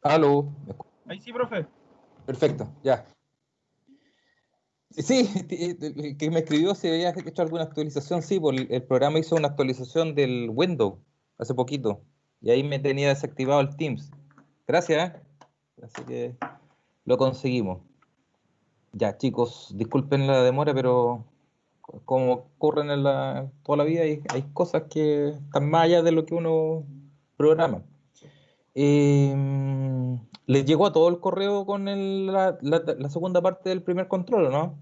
Aló. Ahí sí, profe. Perfecto, ya. Sí, el que me escribió si había hecho alguna actualización, sí, porque el programa hizo una actualización del Windows hace poquito y ahí me tenía desactivado el Teams. Gracias, ¿eh? Así que lo conseguimos. Ya, chicos, disculpen la demora, pero como ocurren en toda la vida, hay cosas que están más allá de lo que uno programa. ¿Les llegó a todo el correo con la segunda parte del primer control, o no?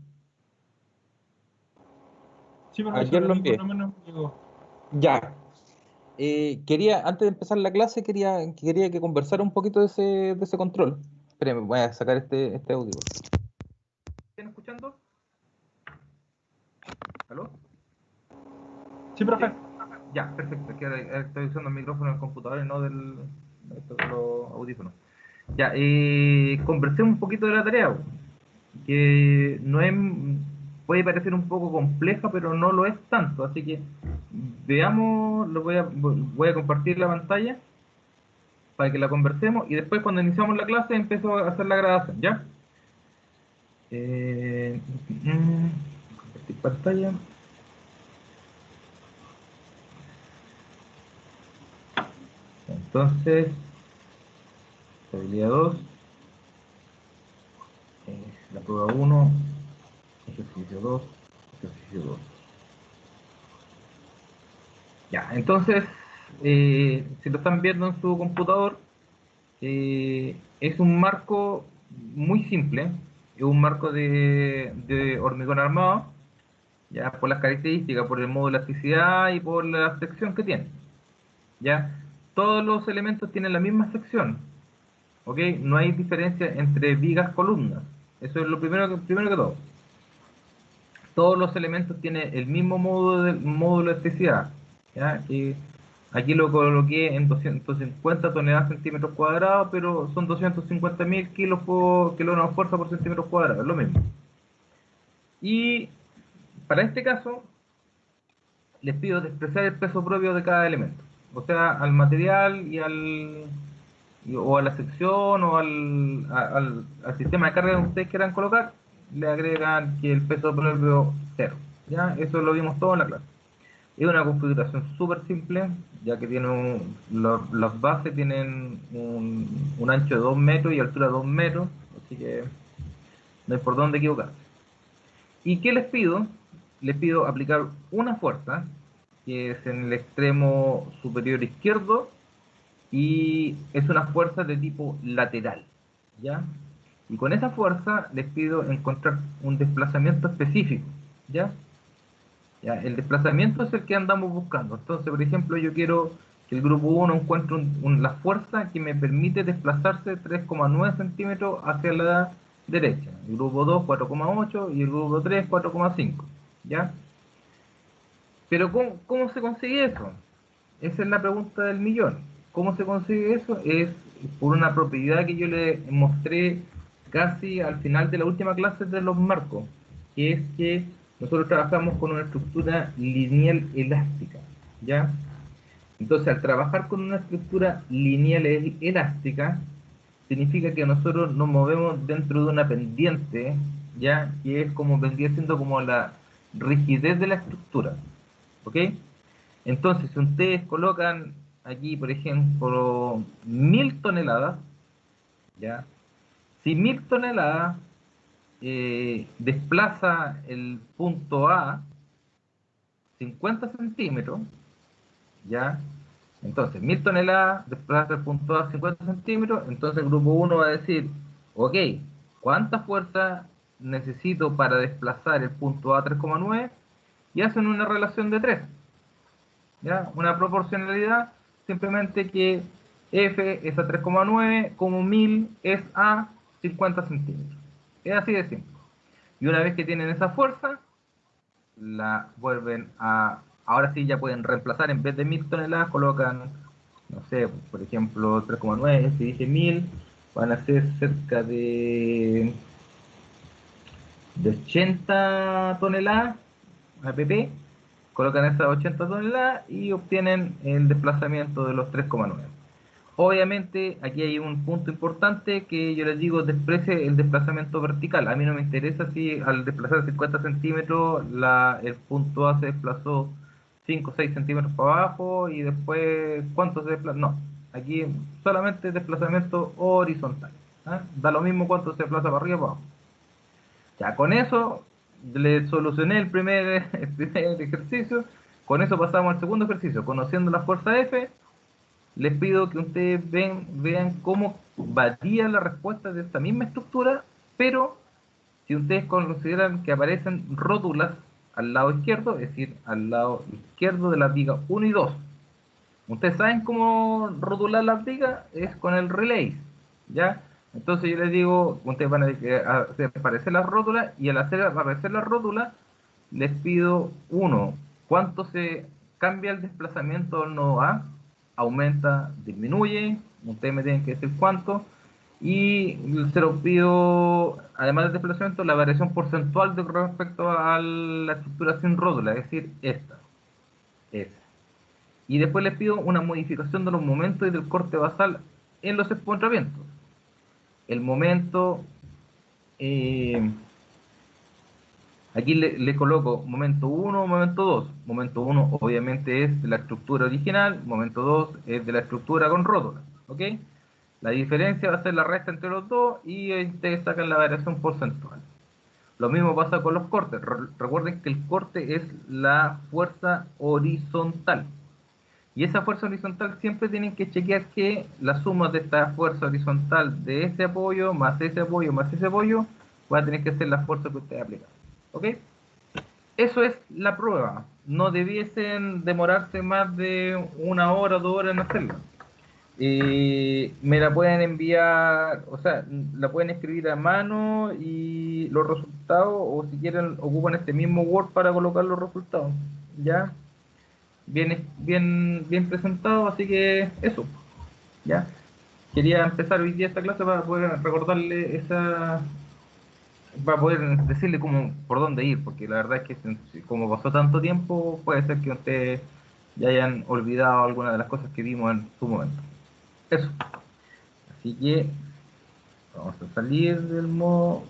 Sí, Ayer profesor, a lo mí por envié. lo menos me llegó. Ya. Antes de empezar la clase, quería que conversara un poquito de ese control. Espérenme, voy a sacar este audio. ¿Están escuchando? ¿Aló? Sí, profe. ¿Sí? Ya, perfecto. Es que estoy usando el micrófono del computador y no de los audífonos. Ya, conversemos un poquito de la tarea, que no es, puede parecer un poco compleja, pero no lo es tanto. Así que veamos, voy a compartir la pantalla para que la conversemos y después cuando iniciamos la clase empiezo a hacer la grabación, ¿ya? Eh, Compartir pantalla. Entonces, estabilidad 2, la prueba 1, ejercicio 2, ejercicio 2. Ya, entonces, si lo están viendo en su computador, es un marco muy simple, es un marco de hormigón armado, ya por las características, por el modo de elasticidad y por la sección que tiene. ¿Ya? Todos los elementos tienen la misma sección, ¿ok? No hay diferencia entre vigas columnas. Eso es lo primero que todo. Todos los elementos tienen el mismo módulo de elasticidad, ¿ya? Aquí lo coloqué en 250 toneladas centímetros cuadrados, pero son 250.000 kilogramos fuerza por centímetros cuadrados, es lo mismo. Y para este caso, les pido expresar el peso propio de cada elemento. O sea, al material o a la sección o al sistema de carga que ustedes quieran colocar, le agregan que el peso propio cero. ¿Ya? Eso lo vimos todo en la clase. Es una configuración súper simple, ya que tiene las bases tienen un ancho de 2 metros y altura de 2 metros, así que no hay por dónde equivocarse. ¿Y qué les pido? Les pido aplicar una fuerza, que es en el extremo superior izquierdo, y es una fuerza de tipo lateral, ¿ya? Y con esa fuerza les pido encontrar un desplazamiento específico, ¿ya? ¿Ya? El desplazamiento es el que andamos buscando. Entonces, por ejemplo, yo quiero que el grupo 1 encuentre la fuerza que me permite desplazarse 3,9 centímetros hacia la derecha. El grupo 2, 4,8 y el grupo 3, 4,5. ¿Ya? Pero ¿cómo se consigue eso? Esa es la pregunta del millón. ¿Cómo se consigue eso? Es por una propiedad que yo le mostré casi al final de la última clase de los marcos, que es que nosotros trabajamos con una estructura lineal elástica, ¿ya? Entonces, al trabajar con una estructura lineal elástica, significa que nosotros nos movemos dentro de una pendiente, ¿ya? Que es como vendría siendo como la rigidez de la estructura, ¿ok? Entonces, si ustedes colocan aquí, por ejemplo, 1.000 toneladas, ¿ya? Si 1.000 toneladas desplaza el punto A 50 centímetros, ¿ya? Entonces, 1.000 toneladas desplaza el punto A 50 centímetros, entonces el grupo 1 va a decir, ok, ¿cuánta fuerza necesito para desplazar el punto A 3,9? Y hacen una relación de 3. ¿Ya? Una proporcionalidad, simplemente que F es a 3,9, como 1.000 es a 50 centímetros. Es así de simple. Y una vez que tienen esa fuerza, la vuelven ahora sí ya pueden reemplazar, en vez de 1.000 toneladas, colocan, no sé, por ejemplo, 3,9, si dije 1.000, van a ser cerca de 80 toneladas, APP, colocan esas 80 toneladas y obtienen el desplazamiento de los 3,9. Obviamente, aquí hay un punto importante que yo les digo, desprecie el desplazamiento vertical. A mí no me interesa si al desplazar 50 centímetros el punto A se desplazó 5 o 6 centímetros para abajo y después cuánto se desplaza. No, aquí solamente desplazamiento horizontal. ¿Ah? Da lo mismo cuánto se desplaza para arriba o para abajo. Ya con eso le solucioné el primer ejercicio. Con eso pasamos al segundo ejercicio, conociendo la fuerza F. Les pido que ustedes vean cómo varía la respuesta de esta misma estructura, pero si ustedes consideran que aparecen rótulas al lado izquierdo, es decir, al lado izquierdo de las vigas 1 y 2. Ustedes saben cómo rotular las vigas, es con el relay, ¿ya? Entonces yo les digo, ustedes van a hacer aparecer las rótulas, y al hacer aparecer las rótulas, les pido, uno, cuánto se cambia el desplazamiento del nodo A, aumenta, disminuye, ustedes me tienen que decir cuánto, y se los pido, además del desplazamiento, la variación porcentual respecto a la estructura sin rótula, es decir, esta. Y después les pido una modificación de los momentos y del corte basal en los empotramientos. El momento, aquí le coloco momento 1, momento 2. Momento 1 obviamente es de la estructura original, momento 2 es de la estructura con rótula, ¿ok? La diferencia va a ser la resta entre los dos y ustedes sacan la variación porcentual. Lo mismo pasa con los cortes. Recuerden que el corte es la fuerza horizontal. Y esa fuerza horizontal siempre tienen que chequear que la suma de esta fuerza horizontal de ese apoyo, más ese apoyo, más ese apoyo, va a tener que ser la fuerza que ustedes aplican. ¿Ok? Eso es la prueba. No debiesen demorarse más de 1 hora o 2 horas en hacerla. Me la pueden enviar, o sea, la pueden escribir a mano y los resultados, o si quieren ocupan este mismo Word para colocar los resultados. ¿Ya? Bien presentado, así que eso, ¿ya? Quería empezar hoy día esta clase para poder recordarle para poder decirle por dónde ir, porque la verdad es que como pasó tanto tiempo, puede ser que ustedes ya hayan olvidado algunas de las cosas que vimos en su momento. Eso. Así que vamos a salir del modo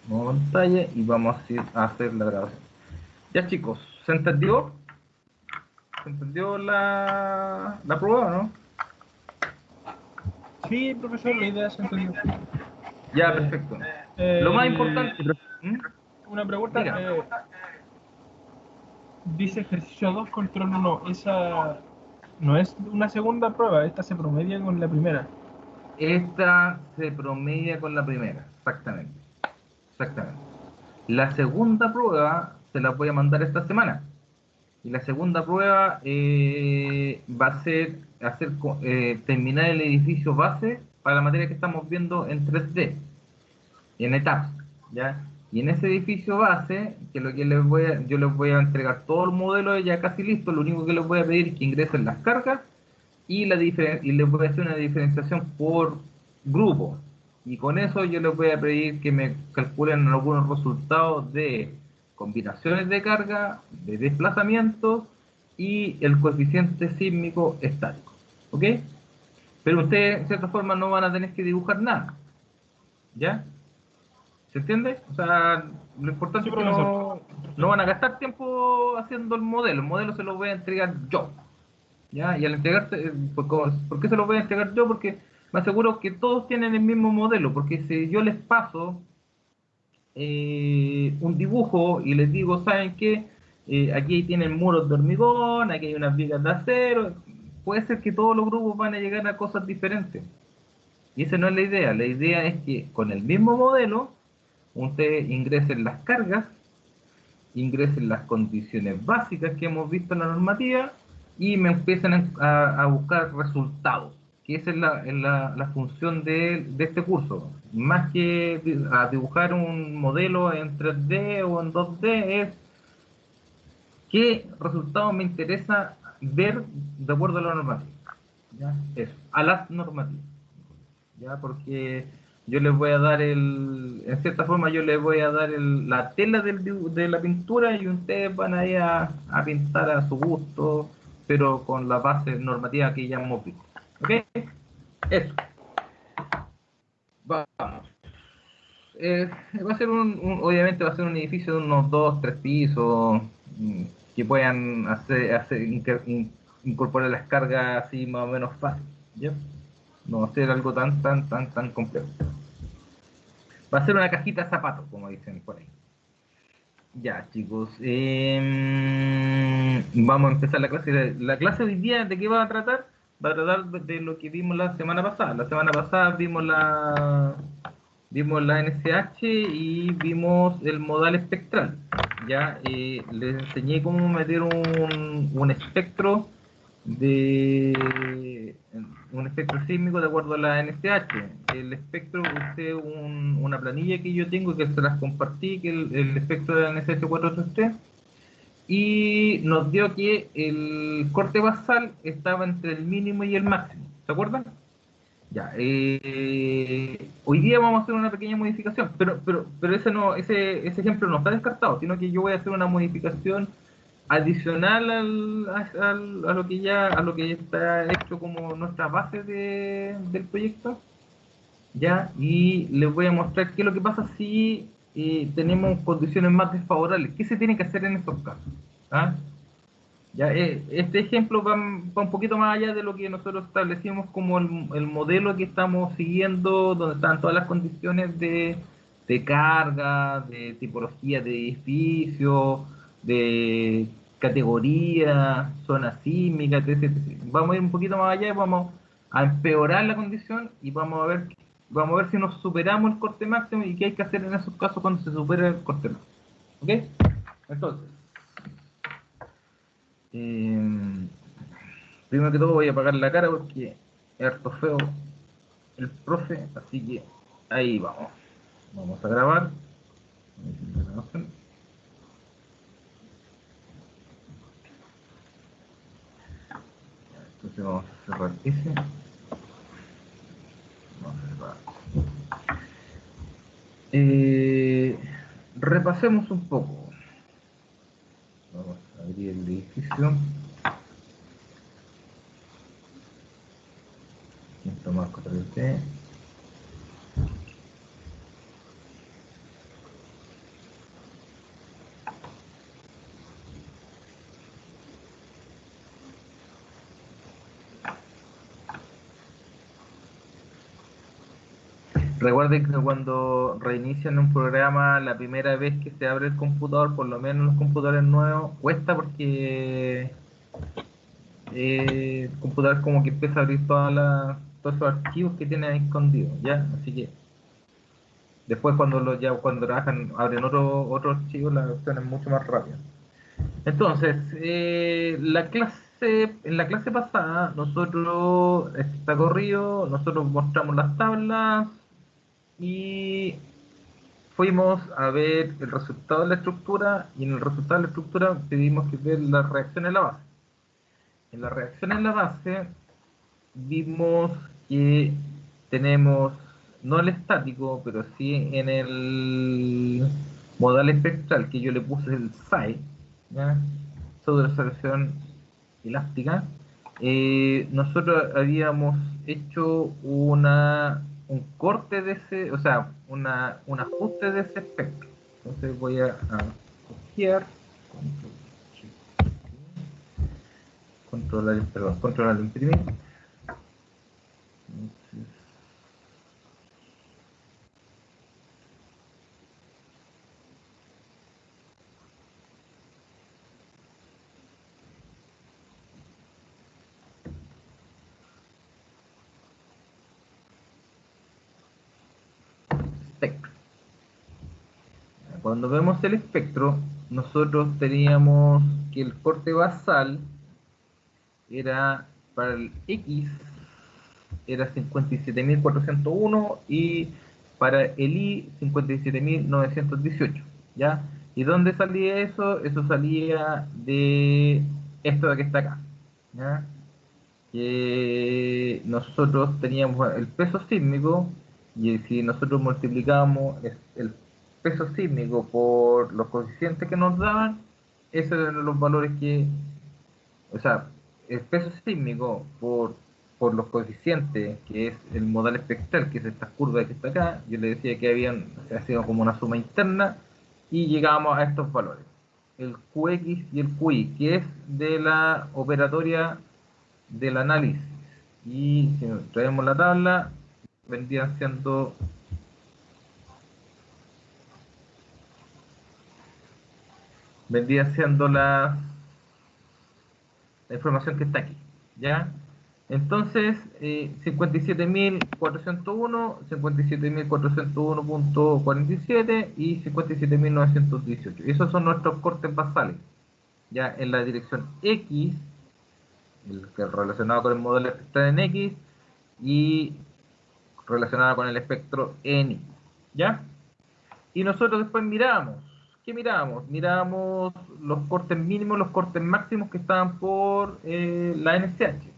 pantalla y vamos a hacer la grabación. Ya chicos, ¿se entendió? ¿Se entendió la prueba o no? Sí, profesor, la idea se entendió. Ya, perfecto. Lo más importante... ¿Mm? Una pregunta. Diga. Dice ejercicio 2, control 1. Esa no es una segunda prueba, esta se promedia con la primera. Esta se promedia con la primera, exactamente. Exactamente. La segunda prueba se la voy a mandar esta semana. Y la segunda prueba va a ser terminar el edificio base para la materia que estamos viendo en 3D, en etapas, ¿ya? Y en ese edificio base, que lo que yo les voy a entregar todo el modelo ya casi listo, lo único que les voy a pedir es que ingresen las cargas y les voy a hacer una diferenciación por grupo. Y con eso yo les voy a pedir que me calculen algunos resultados de combinaciones de carga, de desplazamientos y el coeficiente sísmico estático. ¿Ok? Pero ustedes, de cierta forma, no van a tener que dibujar nada. ¿Ya? ¿Se entiende? O sea, lo importante Sí, es que profesor. no van a gastar tiempo haciendo el modelo. El modelo se lo voy a entregar yo. ¿Ya? Y al entregarte, ¿por qué se lo voy a entregar yo? Porque me aseguro que todos tienen el mismo modelo. Porque si yo les paso un dibujo y les digo, ¿saben qué? Aquí tienen muros de hormigón, aquí hay unas vigas de acero. Puede ser que todos los grupos van a llegar a cosas diferentes. Y esa no es la idea. La idea es que con el mismo modelo, ustedes ingresen las cargas, ingresen las condiciones básicas que hemos visto en la normativa y me empiecen a buscar resultados, que esa es la función de este curso. Más que a dibujar un modelo en 3D o en 2D, es qué resultados me interesa ver de acuerdo a la normativa. ¿Ya? Eso, a las normativas. ¿Ya? Porque yo les voy a dar en cierta forma yo les voy a dar la tela de la pintura y ustedes van a ir a pintar a su gusto pero con la base normativa que ya hemos visto. ¿Ok? Eso. Vamos. Va a ser obviamente va a ser un edificio de unos 2, 3 pisos, que puedan incorporar las cargas así más o menos fácil, ¿ya? No va a ser algo tan complejo. Va a ser una cajita de zapatos, como dicen por ahí. Ya, chicos, vamos a empezar la clase. La clase de hoy día, ¿de qué va a tratar? Va a tratar de lo que vimos la semana pasada. La semana pasada vimos la NCH y vimos el modal espectral. Ya les enseñé cómo meter un espectro de un espectro sísmico de acuerdo a la NCH. El espectro, usé una planilla que yo tengo que se las compartí, que el espectro de la NCH 433, y nos dio que el corte basal estaba entre el mínimo y el máximo. ¿Se acuerdan? Ya, hoy día vamos a hacer una pequeña modificación, pero ese ejemplo no está descartado, sino que yo voy a hacer una modificación adicional a lo que ya está hecho como nuestra base del proyecto, ya, y les voy a mostrar qué es lo que pasa si tenemos condiciones más desfavorables, qué se tiene que hacer en estos casos. ¿Ah? Ya, este ejemplo va un poquito más allá de lo que nosotros establecimos como el modelo que estamos siguiendo, donde están todas las condiciones de carga, de tipología de edificio, de categoría, zona sísmica, etc, etc. Vamos a ir un poquito más allá y vamos a empeorar la condición y vamos a ver si nos superamos el corte máximo y qué hay que hacer en esos casos cuando se supera el corte máximo. ¿Ok? Entonces, Eh, primero que todo voy a apagar la cara porque es harto feo el profe, así que ahí vamos. Vamos a grabar. Entonces vamos a cerrar ese. Vamos a cerrar. Repasemos un poco. Vamos a abrir el edificio. Quinto marco 3D. Recuerden que cuando reinician un programa, la primera vez que se abre el computador, por lo menos en los computadores nuevos, cuesta porque el computador como que empieza a abrir todos esos archivos que tiene ahí escondidos, ¿ya? Así que después cuando trabajan, abren otro archivo, la versión es mucho más rápida. Entonces, en la clase pasada, nosotros, está corrido, nosotros mostramos las tablas y fuimos a ver el resultado de la estructura, y en el resultado de la estructura tuvimos que ver la reacción en la base. En la reacción en la base vimos que tenemos, no el estático, pero sí en el modal espectral, que yo le puse el PSI, ¿ya? Sobre resolución elástica. Nosotros habíamos hecho un corte de ese, o sea, un ajuste de ese espectro. Entonces voy a copiar, controlar, imprimir. Espectro. Cuando vemos el espectro, nosotros teníamos que el corte basal era para el X era 57.401 y para el Y 57.918, ¿ya? ¿Y dónde salía eso? Eso salía de esto de que está acá, ¿ya? Que nosotros teníamos el peso sísmico, y si nosotros multiplicamos el peso sísmico por los coeficientes que nos daban, esos eran los valores que, o sea, el peso sísmico por los coeficientes, que es el modal espectral, que es esta curva que está acá, yo le decía que habían, se ha sido como una suma interna, y llegamos a estos valores. El QX y el QY, que es de la operatoria del análisis. Y si traemos la tabla, vendrían siendo la información que está aquí, ¿ya? Entonces, 57.401, 57.401.47 y 57.918. Esos son nuestros cortes basales. Ya en la dirección X, el que relacionado con el modelo espectral en X, y relacionado con el espectro en Y. ¿Ya? Y nosotros después miramos. ¿Qué miramos? Miramos los cortes mínimos, los cortes máximos que estaban por la NCH.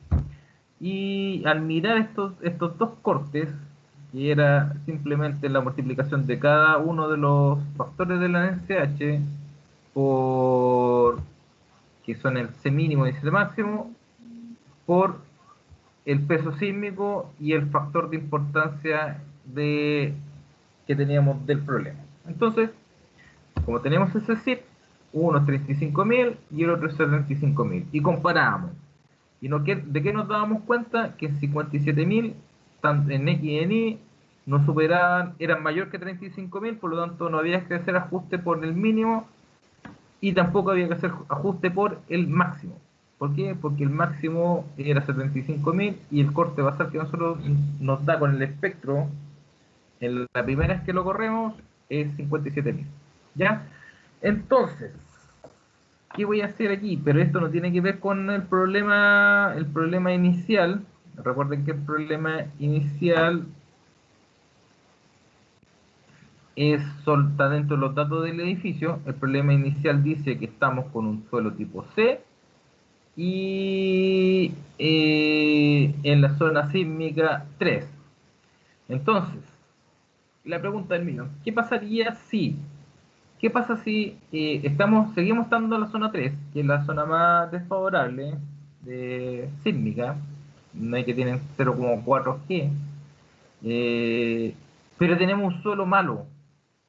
Y al mirar estos dos cortes, que era simplemente la multiplicación de cada uno de los factores de la NCH por, que son el C mínimo y C máximo, por el peso sísmico y el factor de importancia que teníamos del problema. Entonces, como tenemos ese SIP, uno es 35.000 y el otro es 75.000. Y comparamos. Y ¿de qué nos dábamos cuenta? Que 57.000, tanto en X y en Y, no superaban, eran mayor que 35.000, por lo tanto no había que hacer ajuste por el mínimo y tampoco había que hacer ajuste por el máximo. ¿Por qué? Porque el máximo era 75.000 y el corte basal que nosotros nos da con el espectro, en la primera vez que lo corremos, es 57.000. ¿Ya? Entonces, ¿qué voy a hacer aquí? Pero esto no tiene que ver con el problema inicial. Recuerden que el problema inicial está dentro de los datos del edificio. El problema inicial dice que estamos con un suelo tipo C y en la zona sísmica 3. Entonces, la pregunta es mía, ¿qué pasa si seguimos estando en la zona 3, que es la zona más desfavorable de sísmica, no hay que tienen 0,4 G, pero tenemos un suelo malo,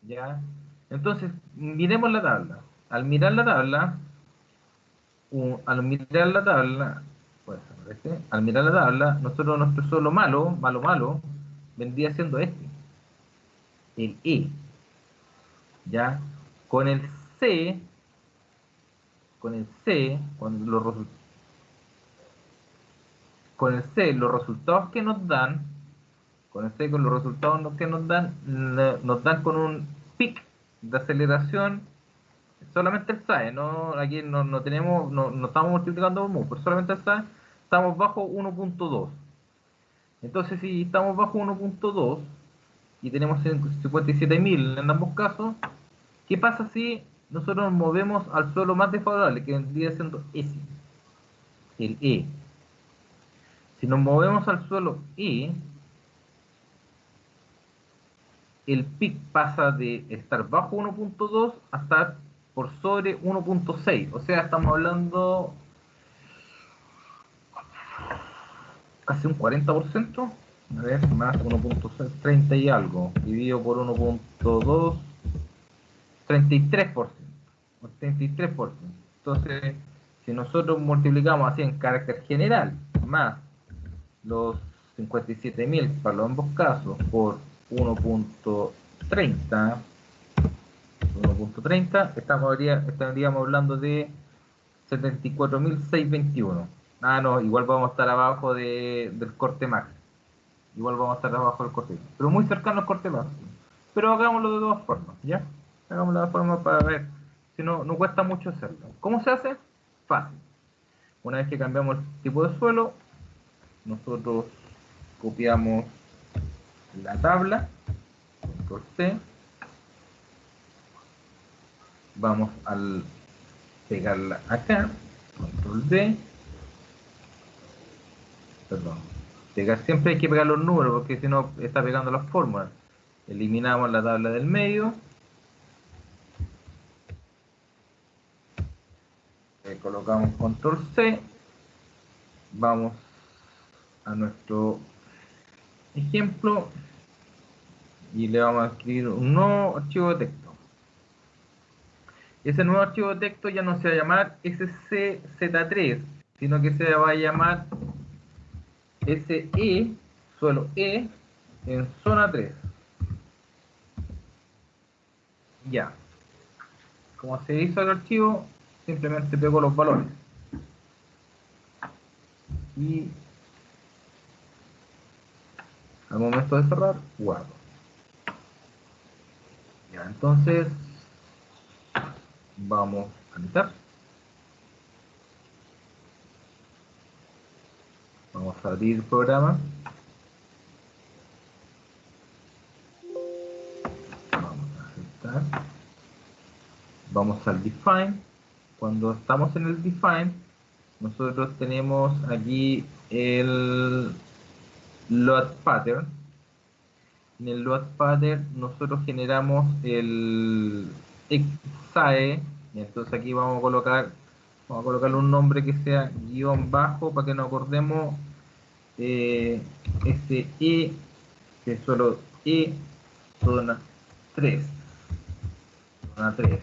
¿ya? Entonces, miremos la tabla. Al mirar la tabla, al mirar la tabla, pues, al mirar la tabla, nosotros nuestro suelo malo, vendría siendo este, el E, ¿ya? Con el C, con con el C, los resultados que nos dan, con el C, con los resultados que nos dan con un pic de aceleración, solamente el SAE, ¿no? Aquí no tenemos, no estamos multiplicando por mu, pero solamente el SAE, estamos bajo 1.2. Entonces, si estamos bajo 1.2 y tenemos 57.000 en ambos casos, ¿qué pasa si nosotros nos movemos al suelo más desfavorable, que vendría siendo ese, el E? Si nos movemos al suelo E, el pic pasa de estar bajo 1.2 a estar por sobre 1.6. O sea, estamos hablando casi un 40%. A ver, más 1.6, 30 y algo, dividido por 1.2, 33%. 33%. Entonces, si nosotros multiplicamos así en carácter general, más los 57.000 para los ambos casos por 1.30, estaríamos hablando de 74.621. Ah, no, igual vamos a estar abajo del corte max. Igual vamos a estar abajo del corte, pero muy cercano al corte máximo. Pero hagámoslo de todas formas, ¿ya? Hagámoslo de todas formas para ver. Si no cuesta mucho hacerlo. ¿Cómo se hace? Fácil. Una vez que cambiamos el tipo de suelo, nosotros copiamos la tabla, control C, vamos al pegarla acá, control D, perdón, siempre hay que pegar los números porque si no está pegando las fórmulas. Eliminamos la tabla del medio, colocamos control C vamos a nuestro ejemplo y le vamos a escribir un nuevo archivo de texto. Ese nuevo archivo de texto ya no se va a llamar SCZ3, sino que se va a llamar SE, suelo E, en zona 3. Ya. Como se hizo el archivo, simplemente pego los valores. Y al momento de cerrar, guardo. Ya, entonces vamos a editar. Vamos a abrir el programa. Vamos a aceptar. Vamos al define. Cuando estamos en el define, nosotros tenemos aquí el load pattern. En el load pattern nosotros generamos el exae. Y entonces aquí vamos a colocarle un nombre que sea guión bajo para que nos acordemos. Este E, que es solo E, zona 3. Zona 3.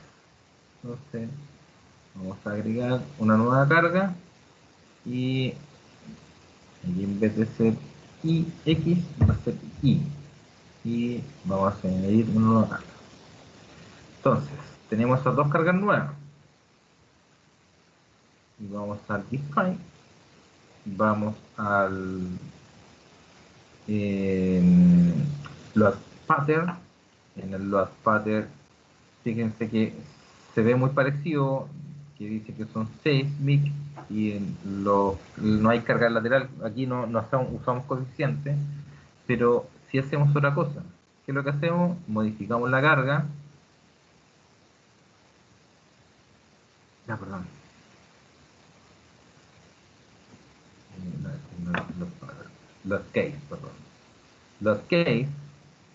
Entonces vamos a agregar una nueva carga y aquí en vez de ser IX va a ser I. Y vamos a añadir una nueva carga. Entonces, tenemos estas dos cargas nuevas. Y vamos al define. Vamos al load pattern. En el load pattern, fíjense que se ve muy parecido, que dice que son 6 mic y no hay carga lateral. Aquí no usamos coeficientes, pero si hacemos otra cosa. ¿Qué es lo que hacemos? Modificamos la carga. Ya, perdón. Load case, perdón. Load case.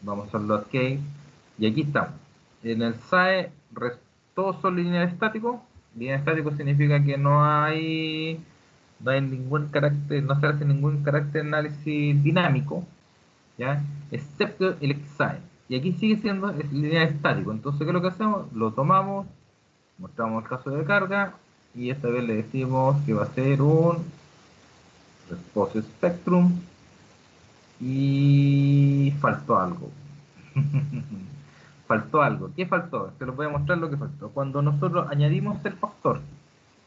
Vamos al load case. Y aquí estamos. En el SAE, todos son lineal estático. Lineal estático significa que no hay ningún carácter, no se hace ningún carácter de análisis dinámico, ¿ya? Excepto el exae. Y aquí sigue siendo lineal estático. Entonces, ¿qué es lo que hacemos? Lo tomamos, mostramos el caso de carga y esta vez le decimos que va a ser un response spectrum y faltó algo. Faltó algo. ¿Qué faltó? Te lo voy a mostrar lo que faltó. Cuando nosotros añadimos el factor,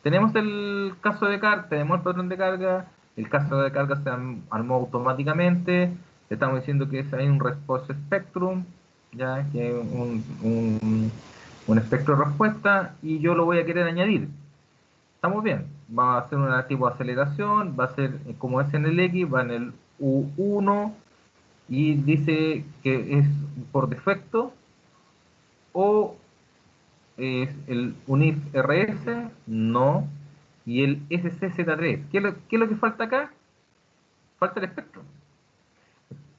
tenemos el caso de carga, tenemos el patrón de carga, el caso de carga se armó automáticamente, estamos diciendo que hay un response spectrum, ya que hay un espectro de respuesta y yo lo voy a querer añadir. Estamos bien, va a ser un tipo de aceleración, va a ser como es en el X, va en el U1 y dice que es por defecto o es el UNIF RS, no, y el SCZ3. ¿Qué es lo que falta acá? Falta el espectro.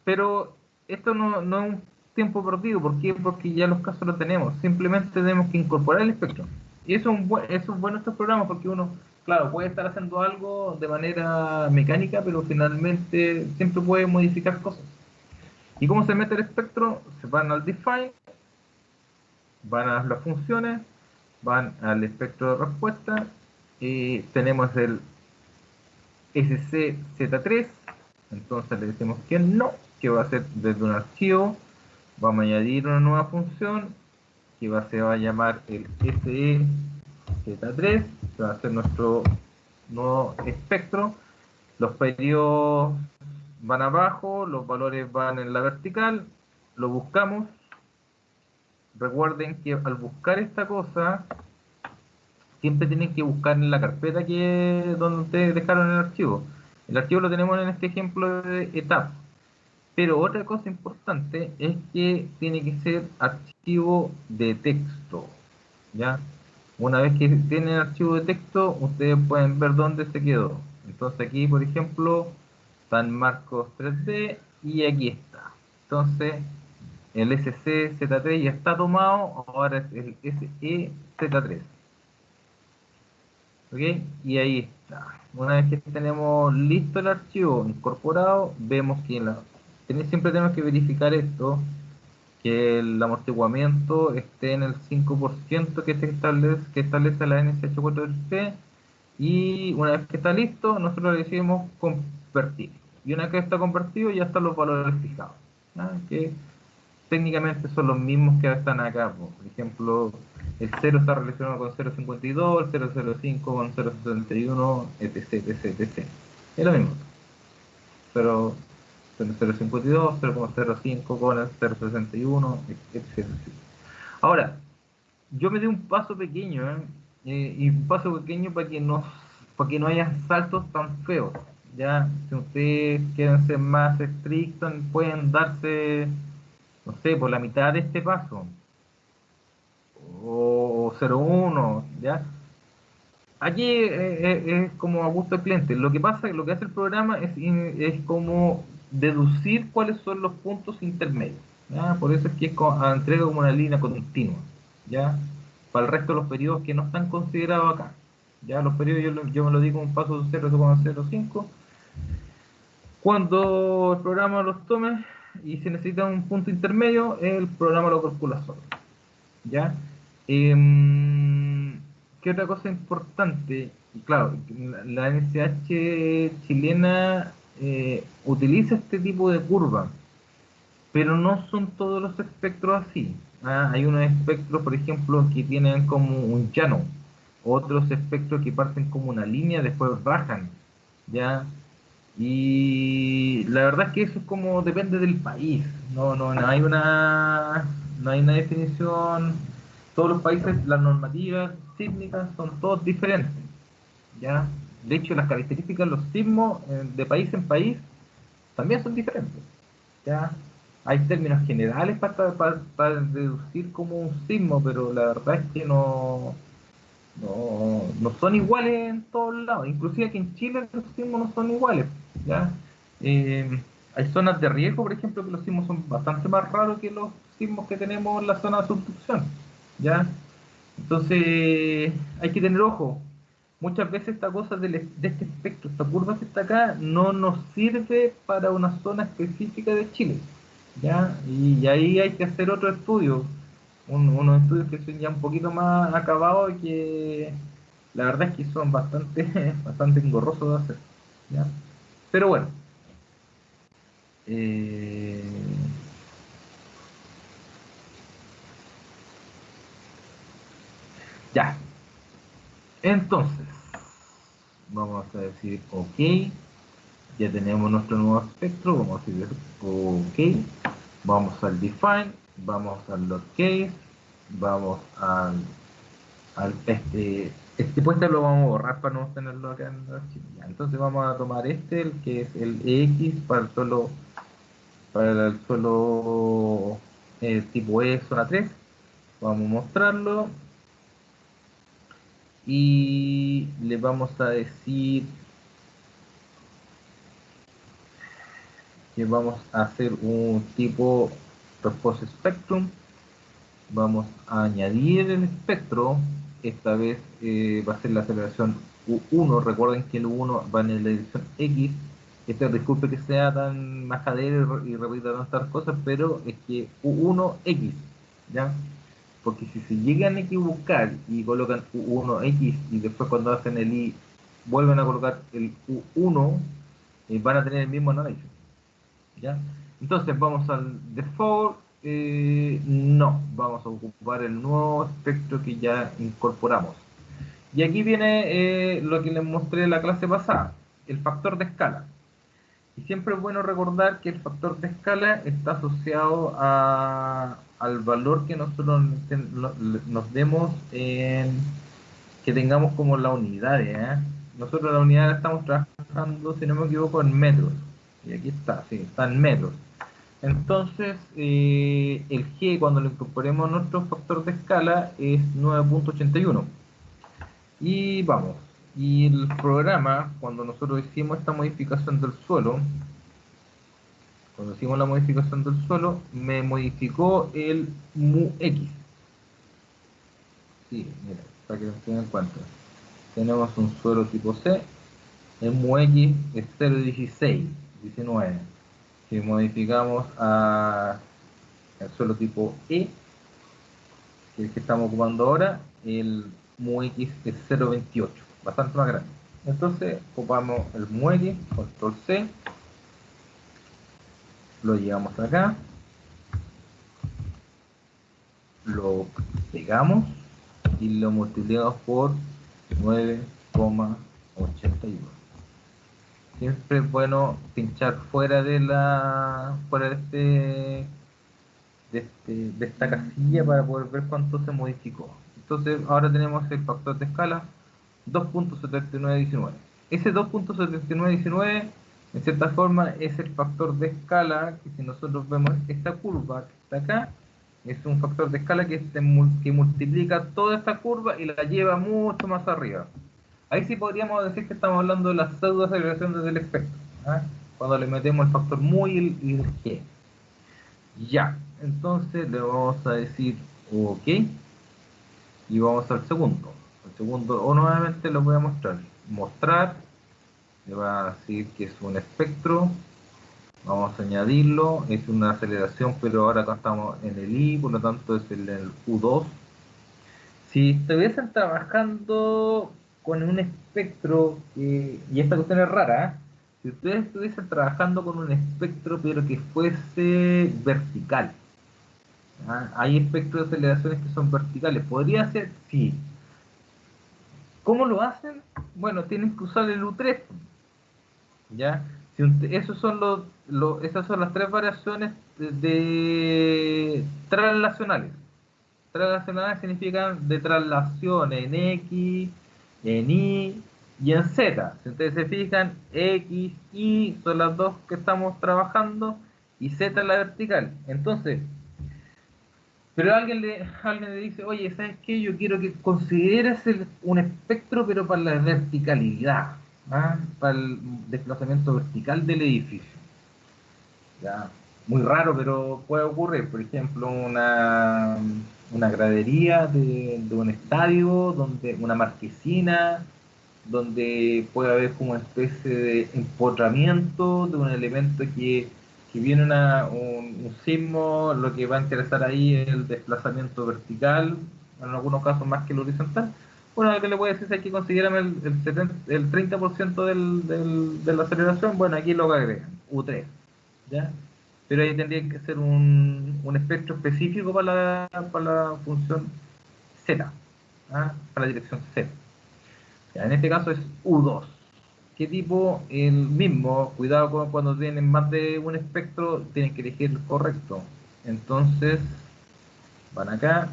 Pero esto no es un tiempo perdido. ¿Por qué? Porque ya los casos los tenemos. Simplemente tenemos que incorporar el espectro. Y eso es bueno estos programas porque uno, claro, puede estar haciendo algo de manera mecánica, pero finalmente siempre puede modificar cosas. ¿Y cómo se mete el espectro? Se van al define, van a las funciones, van al espectro de respuesta y tenemos el SCZ3, entonces le decimos que no, que va a ser desde un archivo, vamos a añadir una nueva función que se va a llamar el SEZ3, que va a ser nuestro nuevo espectro. Los periodos van abajo, los valores van en la vertical, lo buscamos. Recuerden que al buscar esta cosa siempre tienen que buscar en la carpeta donde ustedes dejaron el archivo. El archivo lo tenemos en este ejemplo de etap. Pero otra cosa importante es que tiene que ser archivo de texto, ¿ya? Una vez que tienen archivo de texto, ustedes pueden ver dónde se quedó. Entonces aquí, por ejemplo, están marcos 3D y aquí está. Entonces, el SCZ3 ya está tomado, ahora es el SEZ3. ¿Ok? Y ahí está. Una vez que tenemos listo el archivo incorporado, vemos que siempre tenemos que verificar esto, que el amortiguamiento esté en el 5% que establece la NSH4C, y una vez que está listo, nosotros le decimos convertir. Y una vez que está convertido, ya están los valores fijados, ¿ya? Que técnicamente son los mismos que están acá. Por ejemplo, el 0 está relacionado con 0.52, el 0.05 con 0.71, etc, etc, etc. Es lo mismo. 0.052, 0.05 con el 0.61, etc. Ahora, yo me di un paso pequeño, y un paso pequeño para que no haya saltos tan feos. Ya, si ustedes quieren ser más estrictos, pueden darse, no sé, por la mitad de este paso, o 0,1, ¿ya? Aquí es como a gusto del cliente. Lo que pasa, lo que hace el programa es como deducir cuáles son los puntos intermedios, ¿ya? Por eso es que entrega como una línea continua, ¿ya? Para el resto de los periodos que no están considerados acá. Ya los periodos yo me lo digo un paso de 0,05. Cuando el programa los tome y se necesita un punto intermedio, el programa lo calcula solo, ¿ya? ¿Qué otra cosa importante? Claro, la NSH chilena utiliza este tipo de curva, pero no son todos los espectros así. Hay unos espectros, por ejemplo, que tienen como un llano, otros espectros que parten como una línea, después bajan, ¿ya? Y la verdad es que eso es como depende del país. No hay una definición. Todos los países, las normativas sísmicas son todos diferentes, ¿ya? De hecho, las características de los sismos de país en país también son diferentes, ¿ya? Hay términos generales para deducir como un sismo, pero la verdad es que no son iguales en todos lados. Inclusive aquí en Chile los sismos no son iguales, ¿ya? Hay zonas de riesgo, por ejemplo, que los sismos son bastante más raros que los sismos que tenemos en la zona de subducción, ¿ya? Entonces hay que tener ojo. Muchas veces esta cosa de este espectro, esta curva que está acá, no nos sirve para una zona específica de Chile, ¿ya? Y ahí hay que hacer otro estudio, unos estudios que son ya un poquito más acabados y que la verdad es que son bastante, bastante engorrosos de hacer, ¿ya? Pero bueno, eh, ya. Entonces, vamos a decir OK. Ya tenemos nuestro nuevo espectro, vamos a decir OK, vamos al define, vamos al load case, vamos este puesto lo vamos a borrar para no tenerlo acá en el archivo. Ya, entonces vamos a tomar el que es el X para el suelo tipo E zona 3, vamos a mostrarlo y le vamos a decir que vamos a hacer un tipo Repose Spectrum. Vamos a añadir el espectro. Esta vez va a ser la aceleración U1. Recuerden que el U1 va en la dirección X. Disculpe que sea tan majadero y repita tantas cosas, pero es que U1X, ¿ya? Porque si se llegan a equivocar y colocan U1X y después cuando hacen el I vuelven a colocar el U1, van a tener el mismo análisis, ¿ya? Entonces vamos al default, no, vamos a ocupar el nuevo espectro que ya incorporamos. Y aquí viene lo que les mostré en la clase pasada, el factor de escala. Y siempre es bueno recordar que el factor de escala está asociado al valor que nosotros nos demos que tengamos como la unidad, ¿eh? Nosotros la unidad la estamos trabajando, si no me equivoco, en metros. Y aquí está, sí, está en metros. Entonces, el G, cuando lo incorporemos a nuestro factor de escala, es 9.81. Y vamos, y el programa, cuando nosotros hicimos esta modificación del suelo, cuando hicimos la modificación del suelo, me modificó el MUX. Sí, mira, para que lo tengan en cuenta. Tenemos un suelo tipo C, El MUX es 0,16, 19. Si modificamos a el suelo tipo E, que es el que estamos ocupando ahora, el MUX es 0,28, bastante más grande. Entonces ocupamos el MUX, control C, lo llevamos acá, lo pegamos y lo multiplicamos por 9,81. Siempre es bueno pinchar fuera de esta casilla para poder ver cuánto se modificó. Entonces ahora tenemos el factor de escala 2.7919. Ese 2.7919 en cierta forma es el factor de escala que, si nosotros vemos esta curva que está acá, es un factor de escala que multiplica toda esta curva y la lleva mucho más arriba. Ahí sí podríamos decir que estamos hablando de la pseudo aceleración desde el espectro, ¿ah? Cuando le metemos el factor mu y el g. Ya, entonces le vamos a decir OK y vamos al segundo. El segundo, o nuevamente lo voy a mostrar. Mostrar, le va a decir que es un espectro. Vamos a añadirlo, es una aceleración, pero ahora acá estamos en el I, por lo tanto es el U2. Si estuviesen trabajando con un espectro, y esta cuestión es rara, ¿eh? Si ustedes estuviesen trabajando con un espectro pero que fuese vertical, ¿ah? Hay espectros de aceleraciones que son verticales, podría ser, sí. ¿Cómo lo hacen? Bueno, tienen que usar el U3, ¿ya? Si esos son esas son las tres variaciones de translacionales. Translacionales significan de traslación en X, en Y y en Z. Si ustedes se fijan, X, Y son las dos que estamos trabajando y Z es la vertical. Entonces, pero alguien le dice, oye, ¿sabes qué? Yo quiero que consideres un espectro, pero para la verticalidad, ¿ah? Para el desplazamiento vertical del edificio. Ya, muy raro, pero puede ocurrir. Por ejemplo, una gradería de un estadio, donde una marquesina, donde puede haber como una especie de empotramiento de un elemento que viene un sismo, lo que va a interesar ahí es el desplazamiento vertical, en algunos casos más que el horizontal. Bueno, lo que le puede decir es que consideran el 30% de la aceleración, bueno, aquí lo agregan, U3, ¿ya? Pero ahí tendría que ser un espectro específico para la función Z, ¿ah? Para la dirección Z. Ya, en este caso es U2. ¿Qué tipo? El mismo. Cuidado con cuando tienen más de un espectro, tienen que elegir el correcto. Entonces, van acá,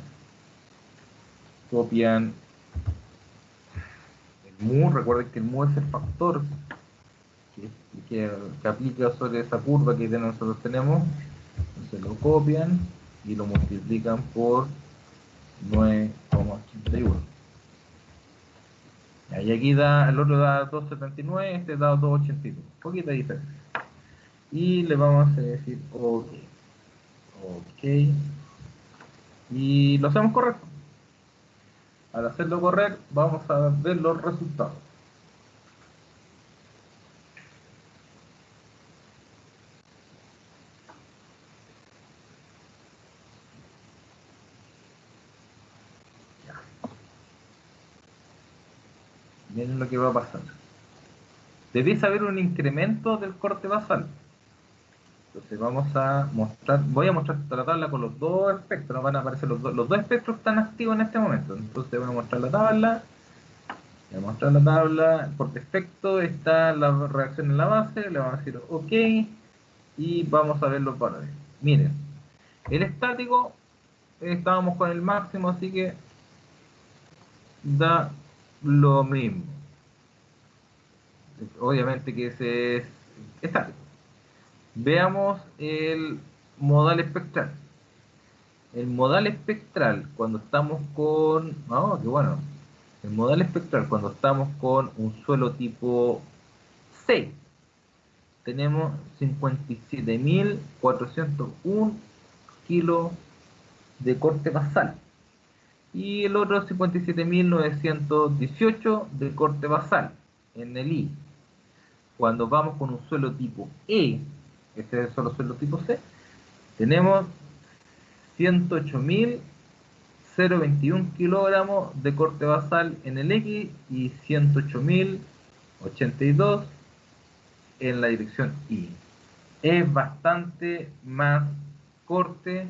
copian el mu. Recuerden que el mu es el factor que, que aplica sobre esa curva que nosotros tenemos. Entonces lo copian y lo multiplican por 9,81. Y aquí el otro da 2,79, este da 2,82. Poquita diferencia. Y le vamos a decir OK. OK. Y lo hacemos correcto. Al hacerlo correcto, vamos a ver los resultados. Ya. Miren lo que va a pasar. Debéis haber un incremento del corte basal. Entonces vamos a mostrar, voy a mostrar la tabla con los dos espectros, van a aparecer los dos espectros están activos en este momento. Entonces voy a mostrar la tabla, por defecto está la reacción en la base, le vamos a decir OK y vamos a ver los valores. Miren, el estático estábamos con el máximo, así que da lo mismo. Obviamente que ese es estático. Veamos el modal espectral. El modal espectral, cuando estamos con... Oh, qué bueno. El modal espectral, cuando estamos con un suelo tipo 6, tenemos 57.401 kilos de corte basal. Y el otro 57.918 de corte basal en el I. Cuando vamos con un suelo tipo E, este es solo suelo tipo C, tenemos 108.021 kilogramos de corte basal en el X y 108.082 en la dirección Y. Es bastante más corte,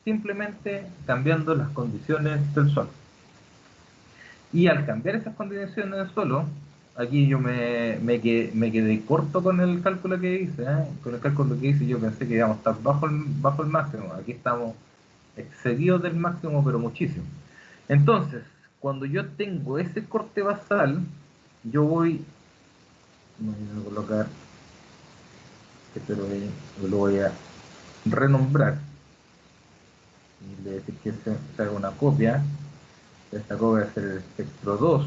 simplemente cambiando las condiciones del suelo. Y al cambiar esas condiciones del suelo, aquí yo me quedé corto con el cálculo que hice, ¿eh? Con el cálculo que hice yo pensé que íbamos a estar bajo el máximo. Aquí estamos excedidos del máximo, pero muchísimo. Entonces, cuando yo tengo ese corte basal, yo voy a colocar, esto lo voy a renombrar y le voy a decir que se haga una copia. Esta copia va a ser el espectro 2,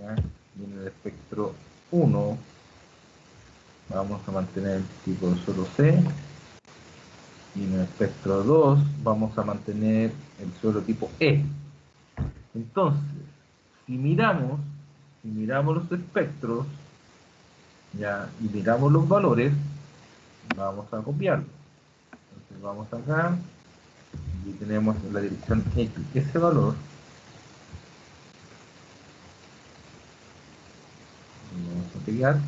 ¿ya? Y en el espectro 1 vamos a mantener el tipo solo C, y en el espectro 2 vamos a mantener el suelo tipo E. Entonces, si miramos los espectros, ya, y miramos los valores, vamos a copiarlo. Entonces vamos acá y tenemos en la dirección X ese valor, lo vamos a pegar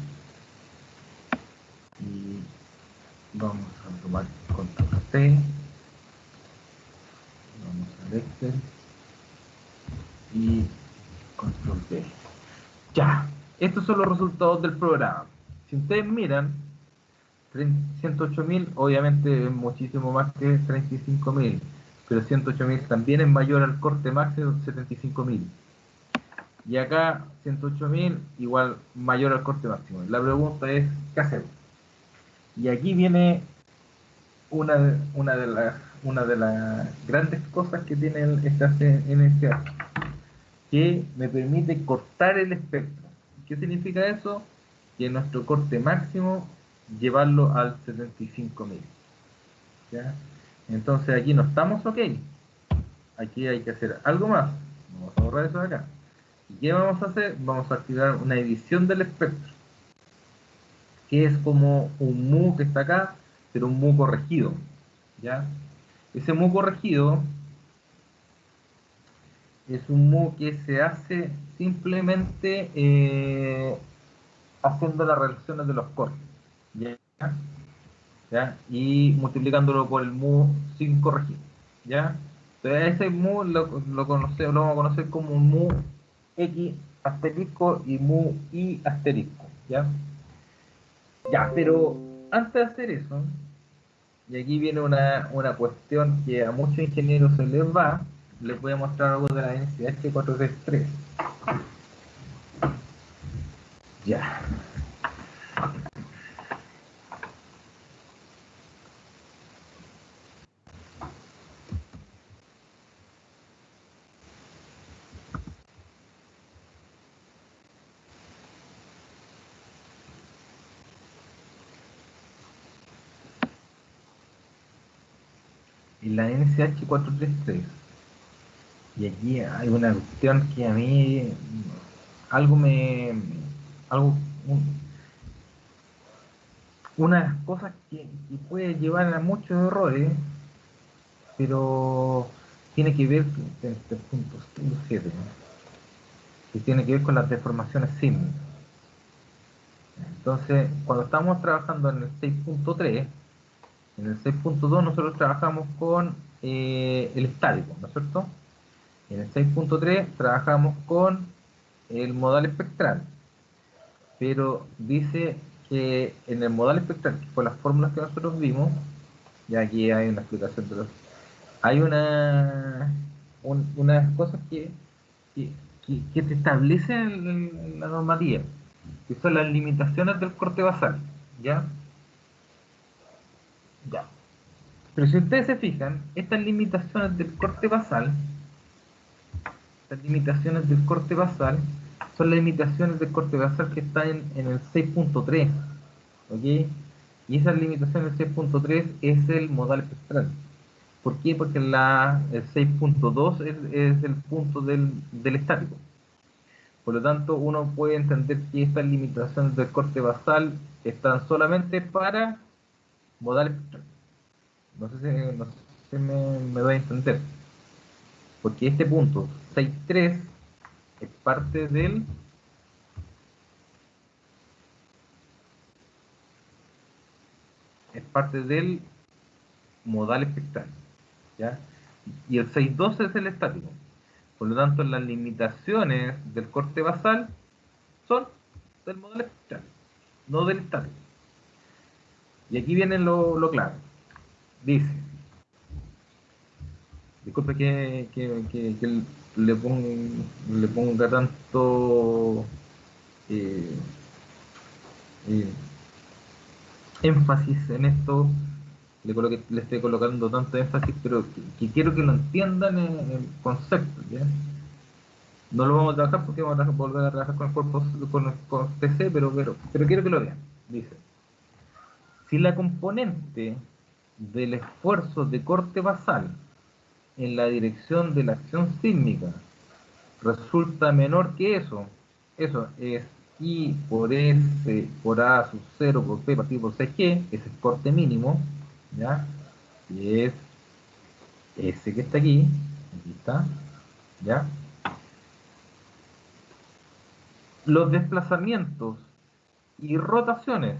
y vamos a tomar control C, vamos al Excel y control V. Ya, estos son los resultados del programa. Si ustedes miran, 108.000 obviamente es muchísimo más que 35.000, pero 108.000 también es mayor al corte máximo de 75.000. Y acá 108.000 igual mayor al corte máximo. La pregunta es, ¿qué hacemos? Y aquí viene una de las grandes cosas que tiene esta NSA, que me permite cortar el espectro. ¿Qué significa eso? Que nuestro corte máximo llevarlo al 75.000. ¿Ya? Entonces aquí no estamos ok. Aquí hay que hacer algo más. Vamos a borrar eso de acá. ¿Y qué vamos a hacer? Vamos a activar una edición del espectro, que es como un mu que está acá, pero un mu corregido. ¿Ya? Ese mu corregido es un mu que se hace simplemente haciendo las relaciones de los cortes, ¿ya? ¿Ya? Y multiplicándolo por el mu sin corregir, ¿ya? Entonces ese mu lo vamos a conocer como mu X asterisco y mu Y asterisco, ¿ya? Ya, pero antes de hacer eso, y aquí viene una cuestión que a muchos ingenieros se les va, les voy a mostrar algo de la NCH 433. Ya. Y la NCH 433. Y aquí hay una cuestión que a mí algo me algo una de las cosas que puede llevar a muchos errores, pero tiene que ver con el punto 7, ¿no? Que tiene que ver con las deformaciones sísmicas. Entonces, cuando estamos trabajando en el 6.3, en el 6.2 nosotros trabajamos con el estático, ¿no es cierto? En el 6.3 trabajamos con el modal espectral, pero dice que en el modal espectral, que fue las fórmulas que nosotros vimos, y aquí hay una explicación de los... Hay unas cosas que, que se establecen en la normativa, que son las limitaciones del corte basal, ¿ya? Ya. Pero si ustedes se fijan, estas limitaciones del corte basal, las limitaciones del corte basal, son las limitaciones del corte basal que están en el 6.3, ¿ok? Y esas limitaciones del 6.3 es el modal espectral. ¿Por qué? Porque el 6.2 es el punto del estático. Por lo tanto, uno puede entender que estas limitaciones del corte basal están solamente para modales espectrales. No sé si me doy a entender. Porque este punto 6.3 es parte del modal espectral, ¿ya? Y el 6.2 es el estático. Por lo tanto, las limitaciones del corte basal son del modal espectral, no del estático. Y aquí viene lo clave. Dice, disculpe que le ponga tanto eh, eh, énfasis en esto, le estoy colocando tanto énfasis, pero que quiero que lo entiendan en el concepto, ¿ya? No lo vamos a trabajar porque vamos a volver a trabajar con el cuerpo, con TC, pero quiero que lo vean. Dice, si la componente del esfuerzo de corte basal en la dirección de la acción sísmica resulta menor que eso es I por S por A sub 0 por P partido por CG, es el corte mínimo, ¿ya? Y es ese que está aquí está, ¿ya? Los desplazamientos y rotaciones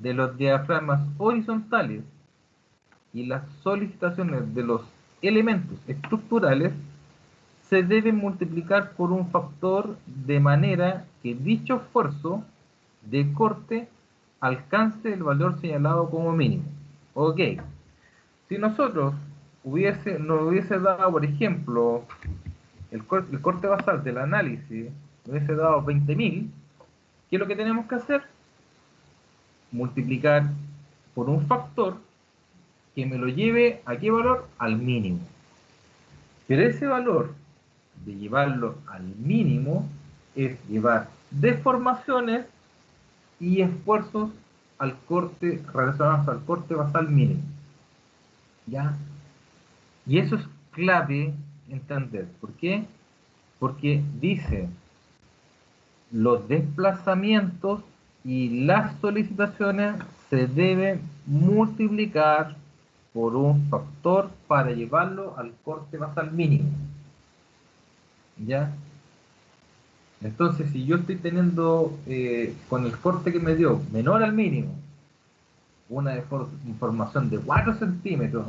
de los diafragmas horizontales y las solicitaciones de los elementos estructurales se deben multiplicar por un factor de manera que dicho esfuerzo de corte alcance el valor señalado como mínimo. Ok, si nosotros nos hubiese dado, por ejemplo, el corte basal del análisis, nos hubiese dado 20.000, ¿qué es lo que tenemos que hacer? Multiplicar por un factor que me lo lleve a qué valor? Al mínimo. Pero ese valor de llevarlo al mínimo es llevar deformaciones y esfuerzos al corte relacionados al corte basal mínimo. ¿Ya? Y eso es clave entender. ¿Por qué? Porque dice los desplazamientos y las solicitaciones se deben multiplicar por un factor para llevarlo al corte basal mínimo. ¿Ya? Entonces, si yo estoy teniendo con el corte que me dio menor al mínimo, una información de 4 centímetros,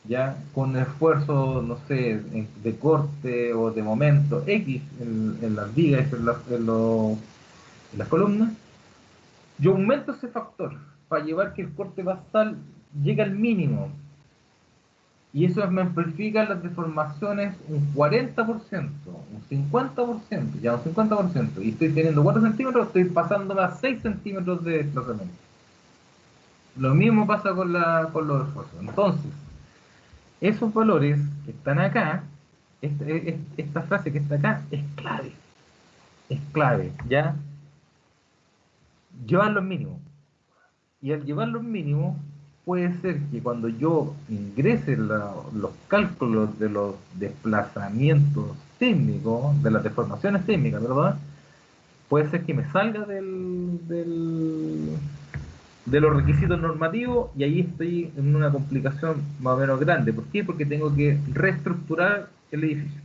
ya con esfuerzo, no sé, de corte o de momento X en las vigas, en las columnas, yo aumento ese factor para llevar que el corte basal llegue al mínimo. Y eso me amplifica las deformaciones un 40%, un 50%, ya un 50%. Y estoy teniendo 4 centímetros, estoy pasándome a 6 centímetros de desplazamiento. Lo mismo pasa con los esfuerzos. Entonces, esos valores que están acá, esta frase que está acá, es clave, ¿ya? Llevarlo al mínimo. Y al llevarlo al mínimo, puede ser que cuando yo ingrese los cálculos de los desplazamientos técnicos, de las deformaciones técnicas, ¿verdad? Puede ser que me salga de los requisitos normativos y ahí estoy en una complicación más o menos grande. ¿Por qué? Porque tengo que reestructurar el edificio.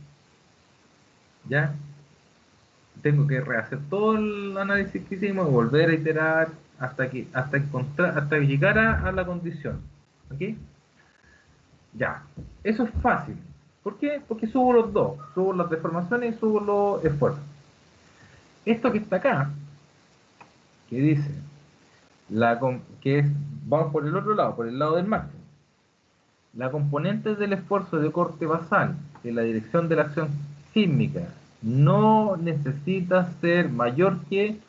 ¿Ya? Tengo que rehacer todo el análisis que hicimos, volver a iterar hasta que llegara a la condición. ¿Ok? Ya. Eso es fácil. ¿Por qué? Porque subo los dos. Subo las deformaciones y subo los esfuerzos. Esto que está acá, que dice, que es, vamos por el otro lado, por el lado del máximo. La componente del esfuerzo de corte basal en la dirección de la acción sísmica no necesita ser mayor que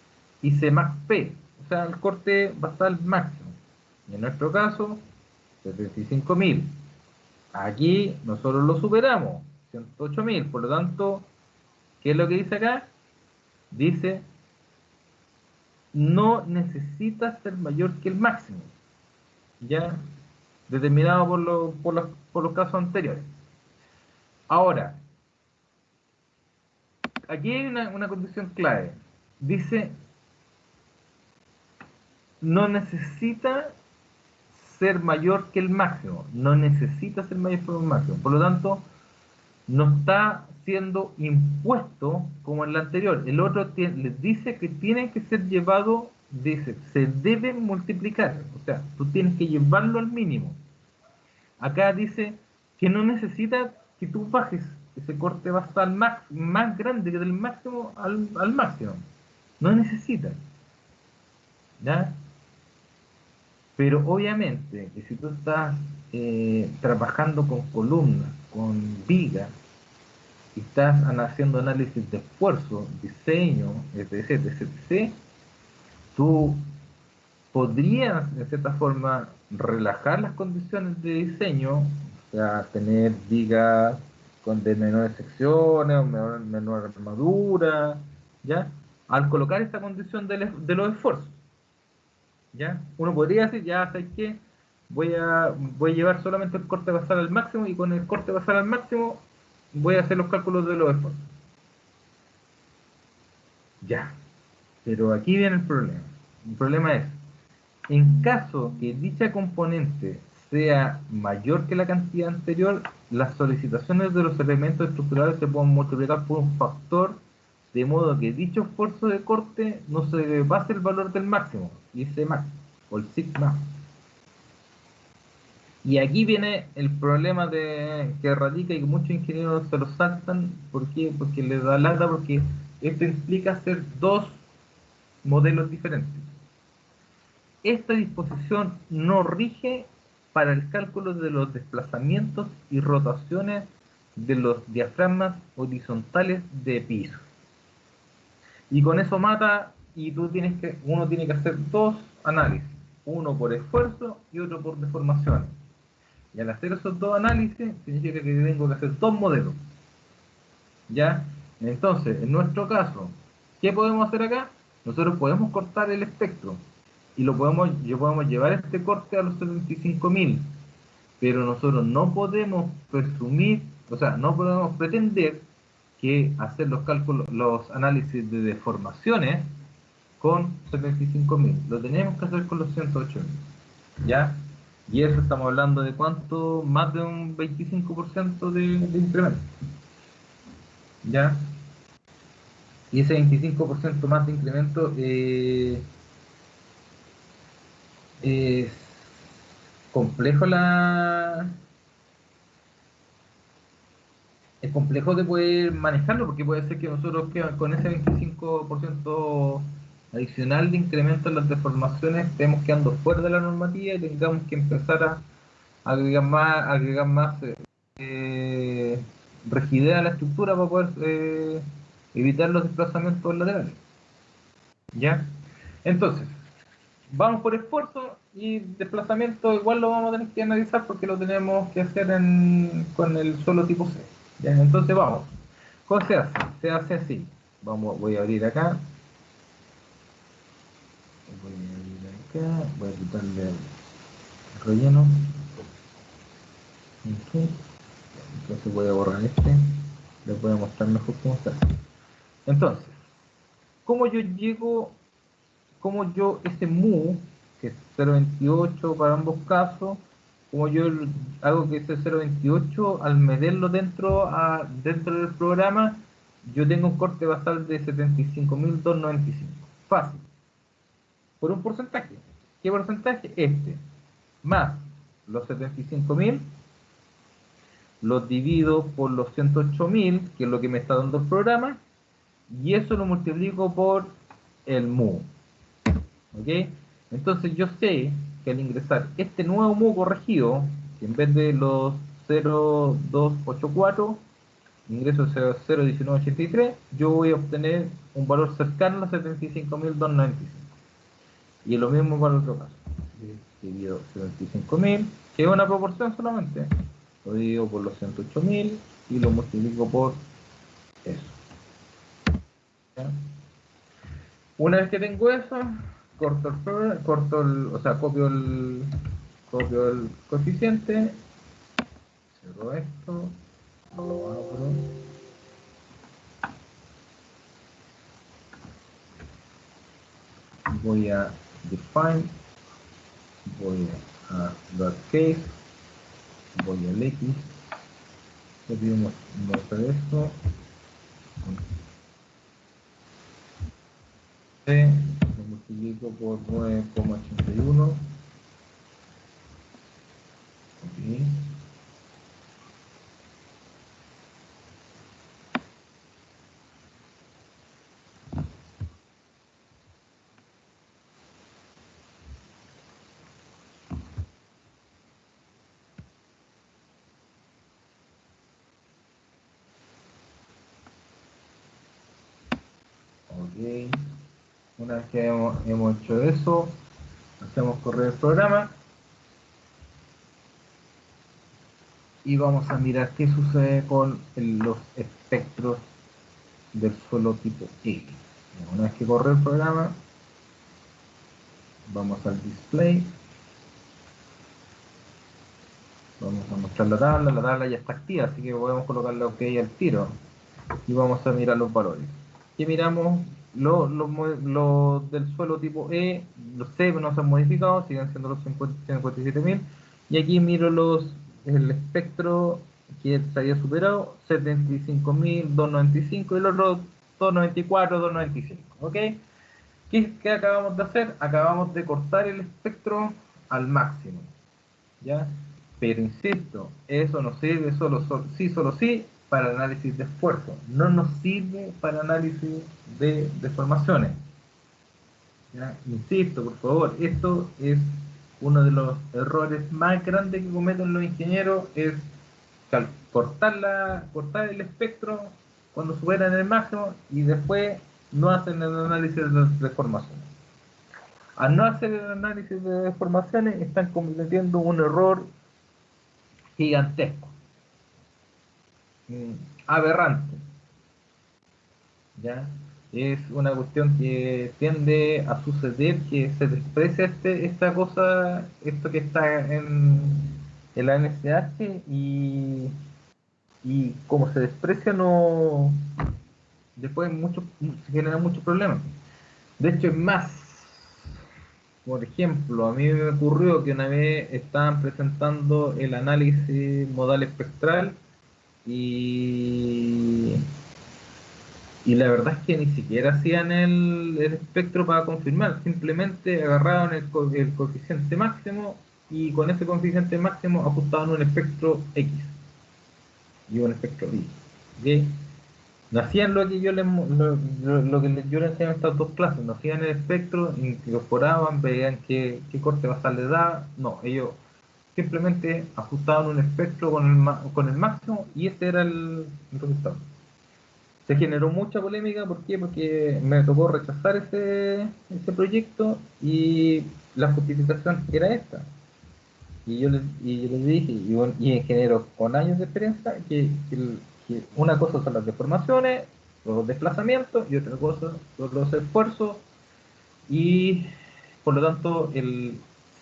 IC max P, o sea, el corte basal máximo. Y en nuestro caso, 75.000. Aquí nosotros lo superamos, 108.000. Por lo tanto, ¿qué es lo que dice acá? Dice, no necesita ser mayor que el máximo, ya determinado por los casos anteriores. Ahora, aquí hay una condición clave. Dice, no necesita ser mayor que el máximo. No necesita ser mayor que el máximo. Por lo tanto, no está siendo impuesto como en la anterior. El otro les dice que tiene que ser llevado, dice, se debe multiplicar. O sea, tú tienes que llevarlo al mínimo. Acá dice que no necesita que tú bajes ese corte basal más grande que del máximo al máximo. No necesita. ¿Ya? Pero obviamente que si tú estás trabajando con columnas, con vigas, y estás haciendo análisis de esfuerzo, diseño, etc., etc., etc., tú podrías, de cierta forma, relajar las condiciones de diseño, o sea, tener vigas de menores secciones, o menor armadura, ¿ya? Al colocar esta condición de los esfuerzos, ¿ya? Uno podría decir, ya, ¿sabes qué? Voy a llevar solamente el corte basal al máximo, y con el corte basal al máximo voy a hacer los cálculos de los esfuerzos. Ya, pero aquí viene el problema. El problema es, en caso que dicha componente sea mayor que la cantidad anterior, las solicitaciones de los elementos estructurales se pueden multiplicar por un factor, de modo que dicho esfuerzo de corte no se base el valor del máximo, y ese max, o el sigma. Y aquí viene el problema que radica y que muchos ingenieros se lo saltan. ¿Por qué? Porque les da lata, porque esto implica hacer dos modelos diferentes. Esta disposición no rige para el cálculo de los desplazamientos y rotaciones de los diafragmas horizontales de piso. Y con eso mata, y uno tiene que hacer dos análisis, uno por esfuerzo y otro por deformaciones. Y al hacer esos dos análisis, significa que tengo que hacer dos modelos. ¿Ya? Entonces, en nuestro caso, ¿qué podemos hacer acá? Nosotros podemos cortar el espectro y podemos llevar este corte a los 75.000, pero nosotros no podemos presumir, o sea, no podemos pretender que hacer los cálculos, los análisis de deformaciones con 75.000. Lo tenemos que hacer con los 108.000. ¿Ya? Y eso estamos hablando de cuánto, más de un 25% de incremento. ¿Ya? Y ese 25% más de incremento es complejo es complejo de poder manejarlo, porque puede ser que nosotros con ese 25% adicional de incremento en las deformaciones estemos quedando fuera de la normativa y tengamos que empezar a agregar más rigidez a la estructura para poder evitar los desplazamientos laterales. ¿Ya? Entonces, vamos por esfuerzo, y desplazamiento igual lo vamos a tener que analizar porque lo tenemos que hacer con el suelo tipo C. ¿Ya? Entonces vamos. ¿Cómo se hace? Se hace así. Voy a abrir acá. Voy a quitarle el relleno. Okay. Entonces voy a borrar este. Les voy a mostrar mejor cómo se hace. Entonces, ¿cómo yo ese mu, que es 0.28 para ambos casos, como yo hago que ese 0.28 al medirlo dentro del programa, yo tengo un corte basal de 75.295? Fácil. Por un porcentaje. ¿Qué porcentaje? Este. Más los 75.000, los divido por los 108.000, que es lo que me está dando el programa, y eso lo multiplico por el mu. ¿Ok? Entonces yo sé que al ingresar este nuevo mu corregido, que en vez de los 0.284 ingreso 0.1983, yo voy a obtener un valor cercano a 75.295. Y lo mismo para el otro caso. Divido 75.000, que es una proporción solamente. Lo divido por los 108.000 y lo multiplico por eso. ¿Ya? Una vez que tengo eso, copio el coeficiente, cierro esto, lo abro, voy a define, voy a dot case, voy al X, podemos mostrar esto, lo multiplico por 9,81, ok. Ok, una vez que hemos hecho eso, hacemos correr el programa y vamos a mirar qué sucede con los espectros del suelo tipo E. Una vez que corre el programa, vamos al display, vamos a mostrar la tabla ya está activa, así que podemos colocarle OK al tiro y vamos a mirar los valores. ¿Qué miramos? Los del suelo tipo E, los C no se han modificado, siguen siendo los 157.000, y aquí miro el espectro que se había superado, 75.295 y los otros 294, 295, ¿ok? ¿Qué acabamos de hacer? Acabamos de cortar el espectro al máximo, ¿ya? Pero insisto, eso nos sirve solo sí para análisis de esfuerzo, no nos sirve para análisis de deformaciones, ¿ya? Insisto, por favor, esto es uno de los errores más grandes que cometen los ingenieros, es cortar el espectro cuando superan el máximo y después no hacen el análisis de deformaciones. Al no hacer el análisis de deformaciones están cometiendo un error gigantesco, aberrante, ¿ya? Es una cuestión que tiende a suceder, que se desprecia esta cosa, esto que está en la NSH, y como se desprecia, no después se generan muchos problemas. De hecho, es más, por ejemplo, a mí me ocurrió que una vez estaban presentando el análisis modal espectral y, y la verdad es que ni siquiera hacían el espectro para confirmar, simplemente agarraban el coeficiente máximo y con ese coeficiente máximo ajustaban un espectro X y un espectro Y. ¿Okay? No hacían lo que yo yo les enseñaba en estas dos clases, no hacían el espectro, incorporaban, veían qué corte basal le da, no, ellos simplemente ajustaban un espectro con el máximo y ese era el resultado. Se generó mucha polémica, ¿por qué? Porque me tocó rechazar ese proyecto y la justificación era esta. Y yo les dije, y ingenieros con años de experiencia, que una cosa son las deformaciones, los desplazamientos, y otra cosa son los esfuerzos, y por lo tanto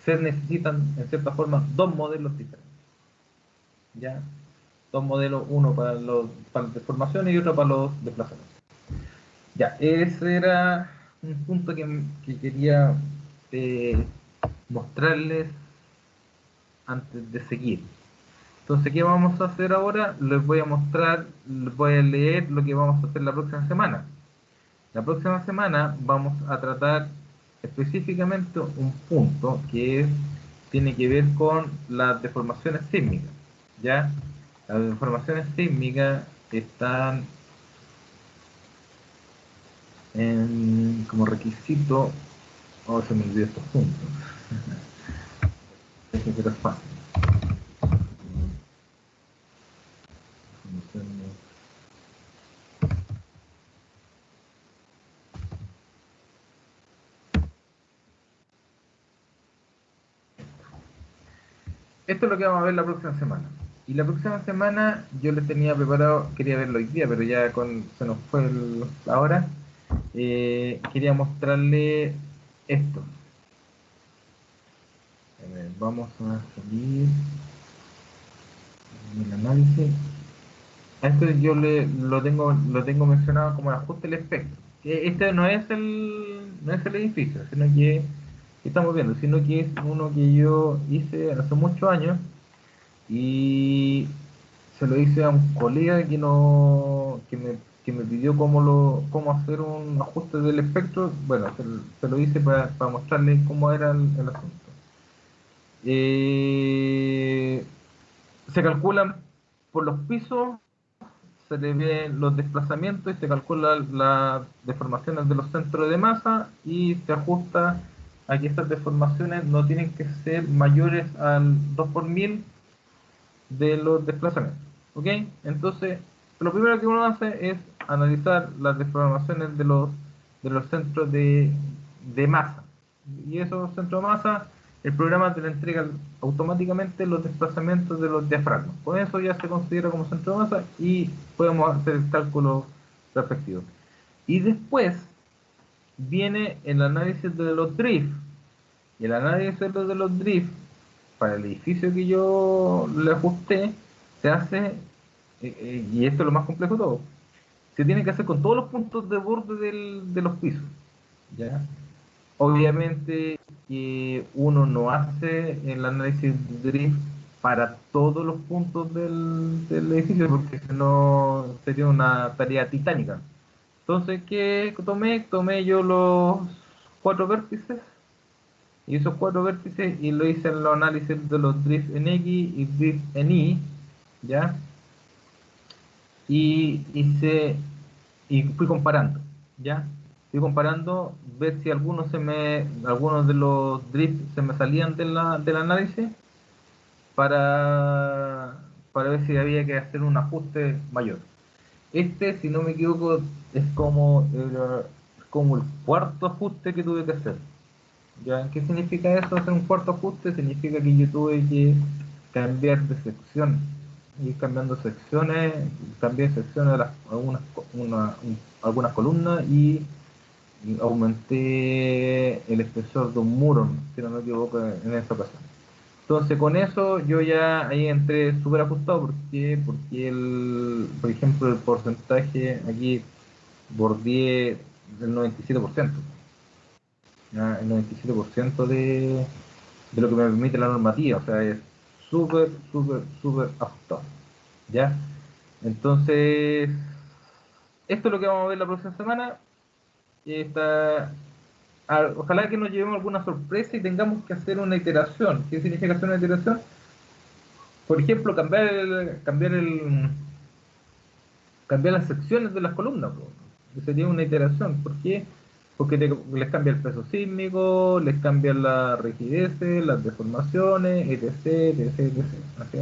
se necesitan en cierta forma dos modelos diferentes, ¿ya? Dos modelos, uno para las deformaciones y otro para los desplazamientos. Ya, ese era un punto que quería eh, mostrarles antes de seguir. Entonces, ¿qué vamos a hacer ahora? Les voy a mostrar, les voy a leer lo que vamos a hacer la próxima semana. La próxima semana vamos a tratar específicamente un punto tiene que ver con las deformaciones sísmicas, ¿ya? Las deformaciones sísmicas están como requisito. Oh, se me olvidó estos puntos. Es que es fácil. Esto es lo que vamos a ver la próxima semana. Y la próxima semana yo les tenía preparado, quería verlo hoy día, pero ya se nos fue la hora. Quería mostrarle esto. A ver, vamos a salir el análisis. A esto yo lo tengo mencionado como el ajuste del espectro. Este no es no es el edificio, sino que estamos viendo, sino que es uno que yo hice hace muchos años y se lo hice a un colega que no que me pidió cómo hacer un ajuste del espectro. Bueno, se lo hice para mostrarle cómo era el asunto. Eh, Se calculan por los pisos, se le ven los desplazamientos y se calculan las deformaciones de los centros de masa y se ajusta a que estas deformaciones no tienen que ser mayores al 2 por 1000 de los desplazamientos. ¿Ok? Entonces, lo primero que uno hace es analizar las deformaciones de los centros de masa. Y esos centros de masa, el programa te le entrega automáticamente los desplazamientos de los diafragmas. Con eso ya se considera como centro de masa y podemos hacer el cálculo respectivo. Y después viene el análisis de los drift. Y el análisis de los drift para el edificio que yo le ajusté, se hace, y esto es lo más complejo de todo, se tiene que hacer con todos los puntos de borde de los pisos, ¿ya? Obviamente que uno no hace el análisis de drift para todos los puntos del edificio, porque si no sería una tarea titánica. Entonces, ¿qué tomé? Tomé yo los 4 vértices y esos 4 vértices y lo hice en los análisis de los drift en X y drift en Y, ¿ya? Y hice, y fui comparando, ¿ya? Fui comparando, ver si algunos de los drifts se me salían del análisis para, para ver si había que hacer un ajuste mayor. Este, si no me equivoco, es como el cuarto ajuste que tuve que hacer. ¿Ya? ¿Qué significa eso? Hacer un cuarto ajuste significa que yo tuve que cambiar de sección, ir cambiando secciones, cambié secciones de algunas columnas y aumenté el espesor de un muro, si no me equivoco, en esta ocasión. Entonces con eso yo ya ahí entré súper ajustado porque por ejemplo, el porcentaje aquí bordeé del 97%. ¿Ya? El 97% de lo que me permite la normativa, o sea, es súper, súper, súper ajustado, ¿ya? Entonces, esto es lo que vamos a ver la próxima semana. Está, ojalá que nos llevemos alguna sorpresa y tengamos que hacer una iteración. ¿Qué significa hacer una iteración? Por ejemplo, cambiar las secciones de las columnas, po. Sería una iteración. ¿Por qué? Porque les cambia el peso sísmico, les cambia la rigidez, las deformaciones, etc, etc, etc. Así,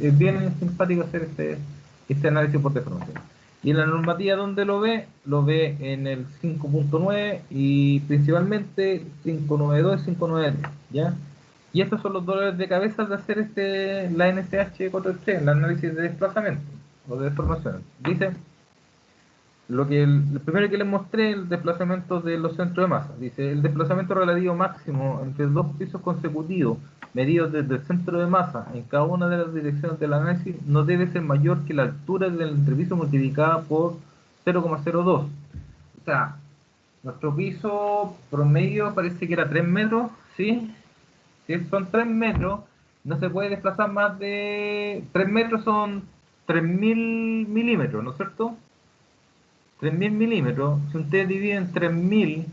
es bien simpático hacer este análisis por deformación. Y en la normativa, ¿dónde lo ve? Lo ve en el 5.9 y principalmente 592 y 593, ¿ya? Y estos son los dolores de cabeza de hacer la NSH 4.3, el análisis de desplazamiento o de deformación. Dice, el primero que les mostré, el desplazamiento de los centros de masa. Dice, el desplazamiento relativo máximo entre dos pisos consecutivos, medidos desde el centro de masa en cada una de las direcciones del análisis, no debe ser mayor que la altura del entrepiso multiplicada por 0,02. O sea, nuestro piso promedio parece que era 3 metros, ¿sí? Si son 3 metros, no se puede desplazar más de... 3 metros son 3000 milímetros, ¿no es cierto? 3000 milímetros, si ustedes dividen 3000,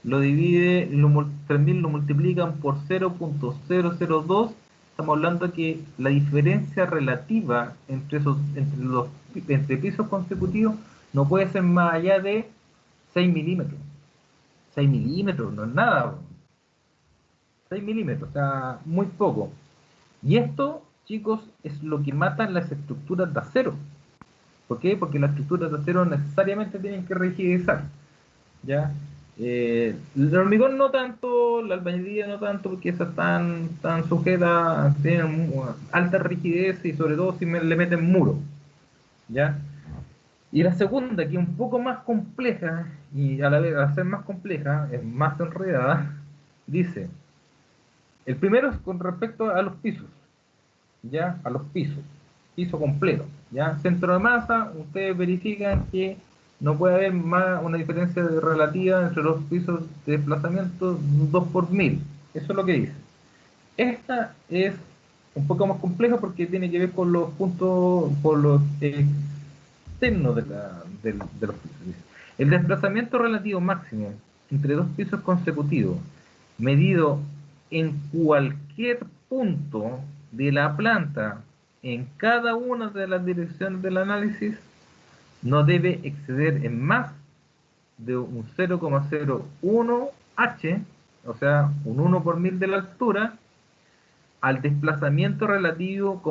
3000 lo multiplican por 0.002, estamos hablando que la diferencia relativa entre pisos consecutivos no puede ser más allá de 6 milímetros. 6 milímetros no es nada, 6 milímetros, o sea, muy poco. Y esto, chicos, es lo que matan las estructuras de acero. ¿Por qué? Porque las estructuras de acero necesariamente tienen que rigidizar, ¿ya? El hormigón no tanto, la albañilería no tanto, porque esas están sujetas, tienen alta rigidez y sobre todo si le meten muro, ¿ya? Y la segunda, que es un poco más compleja, y a la vez al ser más compleja, es más enredada, dice, el primero es con respecto a los pisos, ¿ya? A los pisos, piso completo, ¿ya? Centro de masa, ustedes verifican que no puede haber más una diferencia relativa entre los pisos de desplazamiento 2 por 1000. Eso es lo que dice. Esta es un poco más compleja porque tiene que ver con los puntos, con los externos de los pisos. Dice, el desplazamiento relativo máximo entre dos pisos consecutivos, medido en cualquier punto de la planta en cada una de las direcciones del análisis, no debe exceder en más de un 0,01 h, o sea, un 1 por 1000 de la altura, al desplazamiento relativo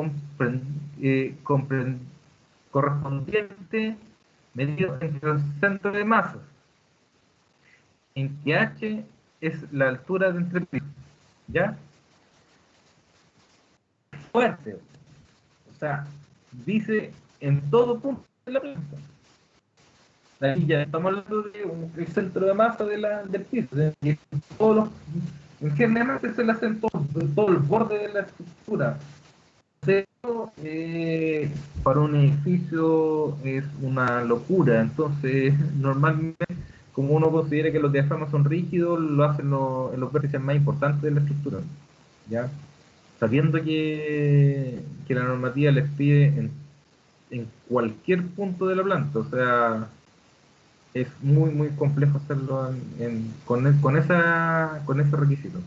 correspondiente medido entre los centros de masas, en que h es la altura de entre pisos, ¿ya? Fuerte, o sea, dice en todo punto de la planta. Ahí ya estamos hablando de el centro de masa del piso, de todos generalmente se le hacen todo el borde de la estructura. Pero para un edificio es una locura, entonces normalmente, como uno considera que los diafragmas son rígidos, lo hacen en los vértices más importantes de la estructura, ¿ya? Sabiendo que la normativa les pide en cualquier punto de la planta, o sea, es muy muy complejo hacerlo con ese requisito.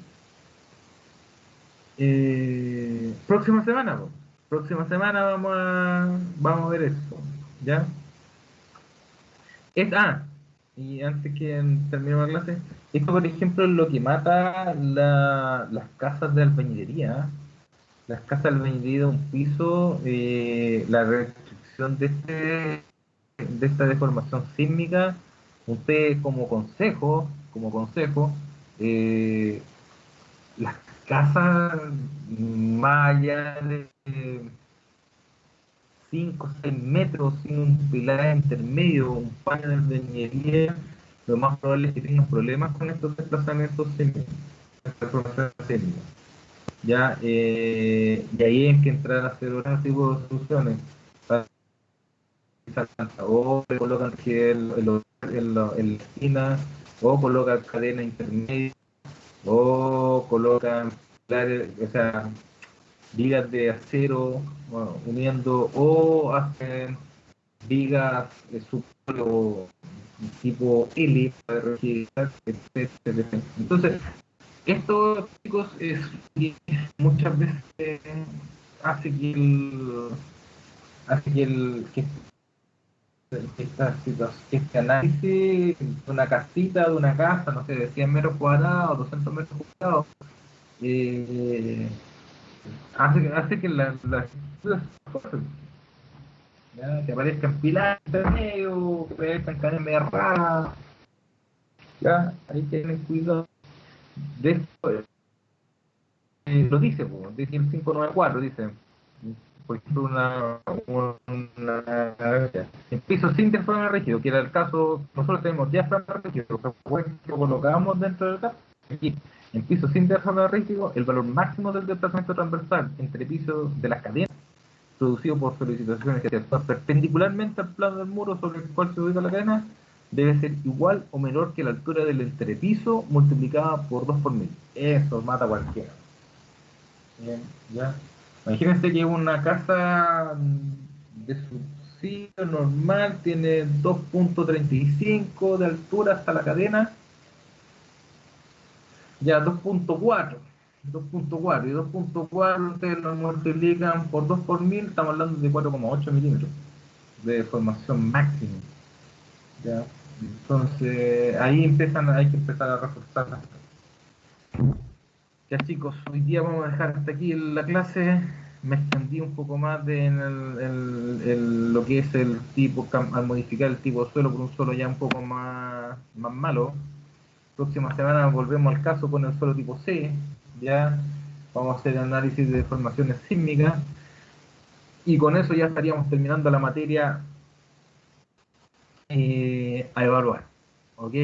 Próxima semana, po. Próxima semana vamos a ver eso, ¿ya? Y antes que terminemos la clase, esto por ejemplo es lo que mata las casas de albañilería. Las casas de albañilería de un piso, la restricción de esta deformación sísmica, usted como consejo, eh, las casas más allá de 5 o 6 metros sin un pilar intermedio, un paño de albañilería, lo más probable es que tengan problemas con estos desplazamientos sísmicos, ya, y ahí hay que entrar a hacer otro tipo de soluciones. O le colocan gel en la esquina, o colocan cadena intermedia, o colocan pilares, o sea, vigas de acero, bueno, uniendo, o hacen vigas superior tipo L para registrar, etcétera. Entonces, esto, chicos, es muchas veces hace que el hace que este análisis de una casita, de una casa, no sé, de 100 metros cuadrados, 200 metros cuadrados, eh, hace que las cosas, ¿ya? Que aparezcan pilares en medio, que aparezcan cadenas medio raras, ya, ahí tienen cuidado. De esto, lo dice, dice el 594, dice, por ejemplo, en piso sin diafragma rígido, que era el caso, nosotros tenemos diafragma rígido, que lo colocamos dentro del caso, aquí, en piso sin diafragma rígido, el valor máximo del desplazamiento transversal entre pisos de las cadenas, producido por solicitaciones que actúan perpendicularmente al plano del muro sobre el cual se ubica la cadena, debe ser igual o menor que la altura del entrepiso multiplicada por 2 por 1000. Eso mata a cualquiera. Bien, ya. Imagínense que una casa de subsidio normal tiene 2,35 de altura hasta la cadena, ya 2,4. 2,4 y 2,4 ustedes lo multiplican por 2 por 1000, estamos hablando de 4,8 milímetros de deformación máxima. ¿Ya? Entonces ahí hay que empezar a reforzar las cosas. Ya chicos, hoy día vamos a dejar hasta aquí la clase. Me extendí un poco más en lo que es el tipo, al modificar el tipo de suelo por un suelo ya un poco más malo. Próxima semana volvemos al caso con el suelo tipo C. Ya vamos a hacer el análisis de deformaciones sísmicas. Y con eso ya estaríamos terminando la materia a evaluar. ¿Ok?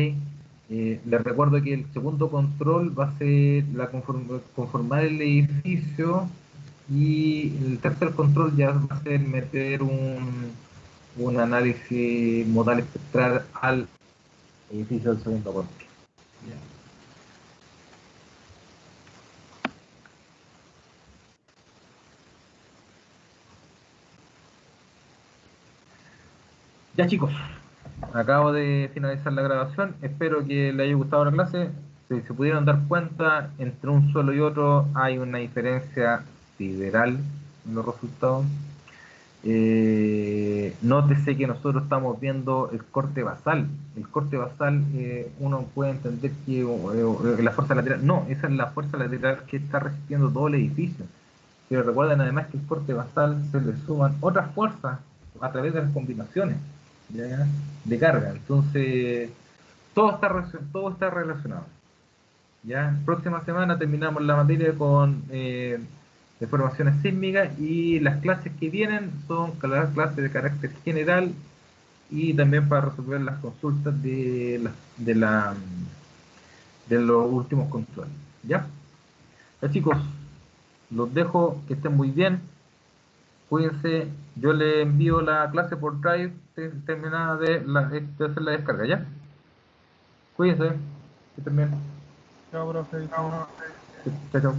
Les recuerdo que el segundo control va a ser conformar el edificio, y el tercer control ya va a ser meter un análisis modal espectral al edificio del segundo corte. Ya chicos, acabo de finalizar la grabación, espero que les haya gustado la clase. Si se pudieron dar cuenta, entre un suelo y otro hay una diferencia sideral en los resultados. Nótese que nosotros estamos viendo el corte basal. El corte basal, uno puede entender que la fuerza lateral, no, esa es la fuerza lateral que está resistiendo todo el edificio. Pero recuerden además que el corte basal se le suman otras fuerzas a través de las combinaciones, ¿ya? De carga. Entonces, todo está relacionado. ¿Ya? Próxima semana terminamos la materia con de formaciones sísmicas y las clases que vienen son clases de carácter general y también para resolver las consultas de los últimos controles. ¿Ya? Ya chicos, los dejo, que estén muy bien, cuídense, yo les envío la clase por Drive terminada de hacer la descarga, ¿ya? Cuídense, que estén bien. Chao, profe. Chao, chao.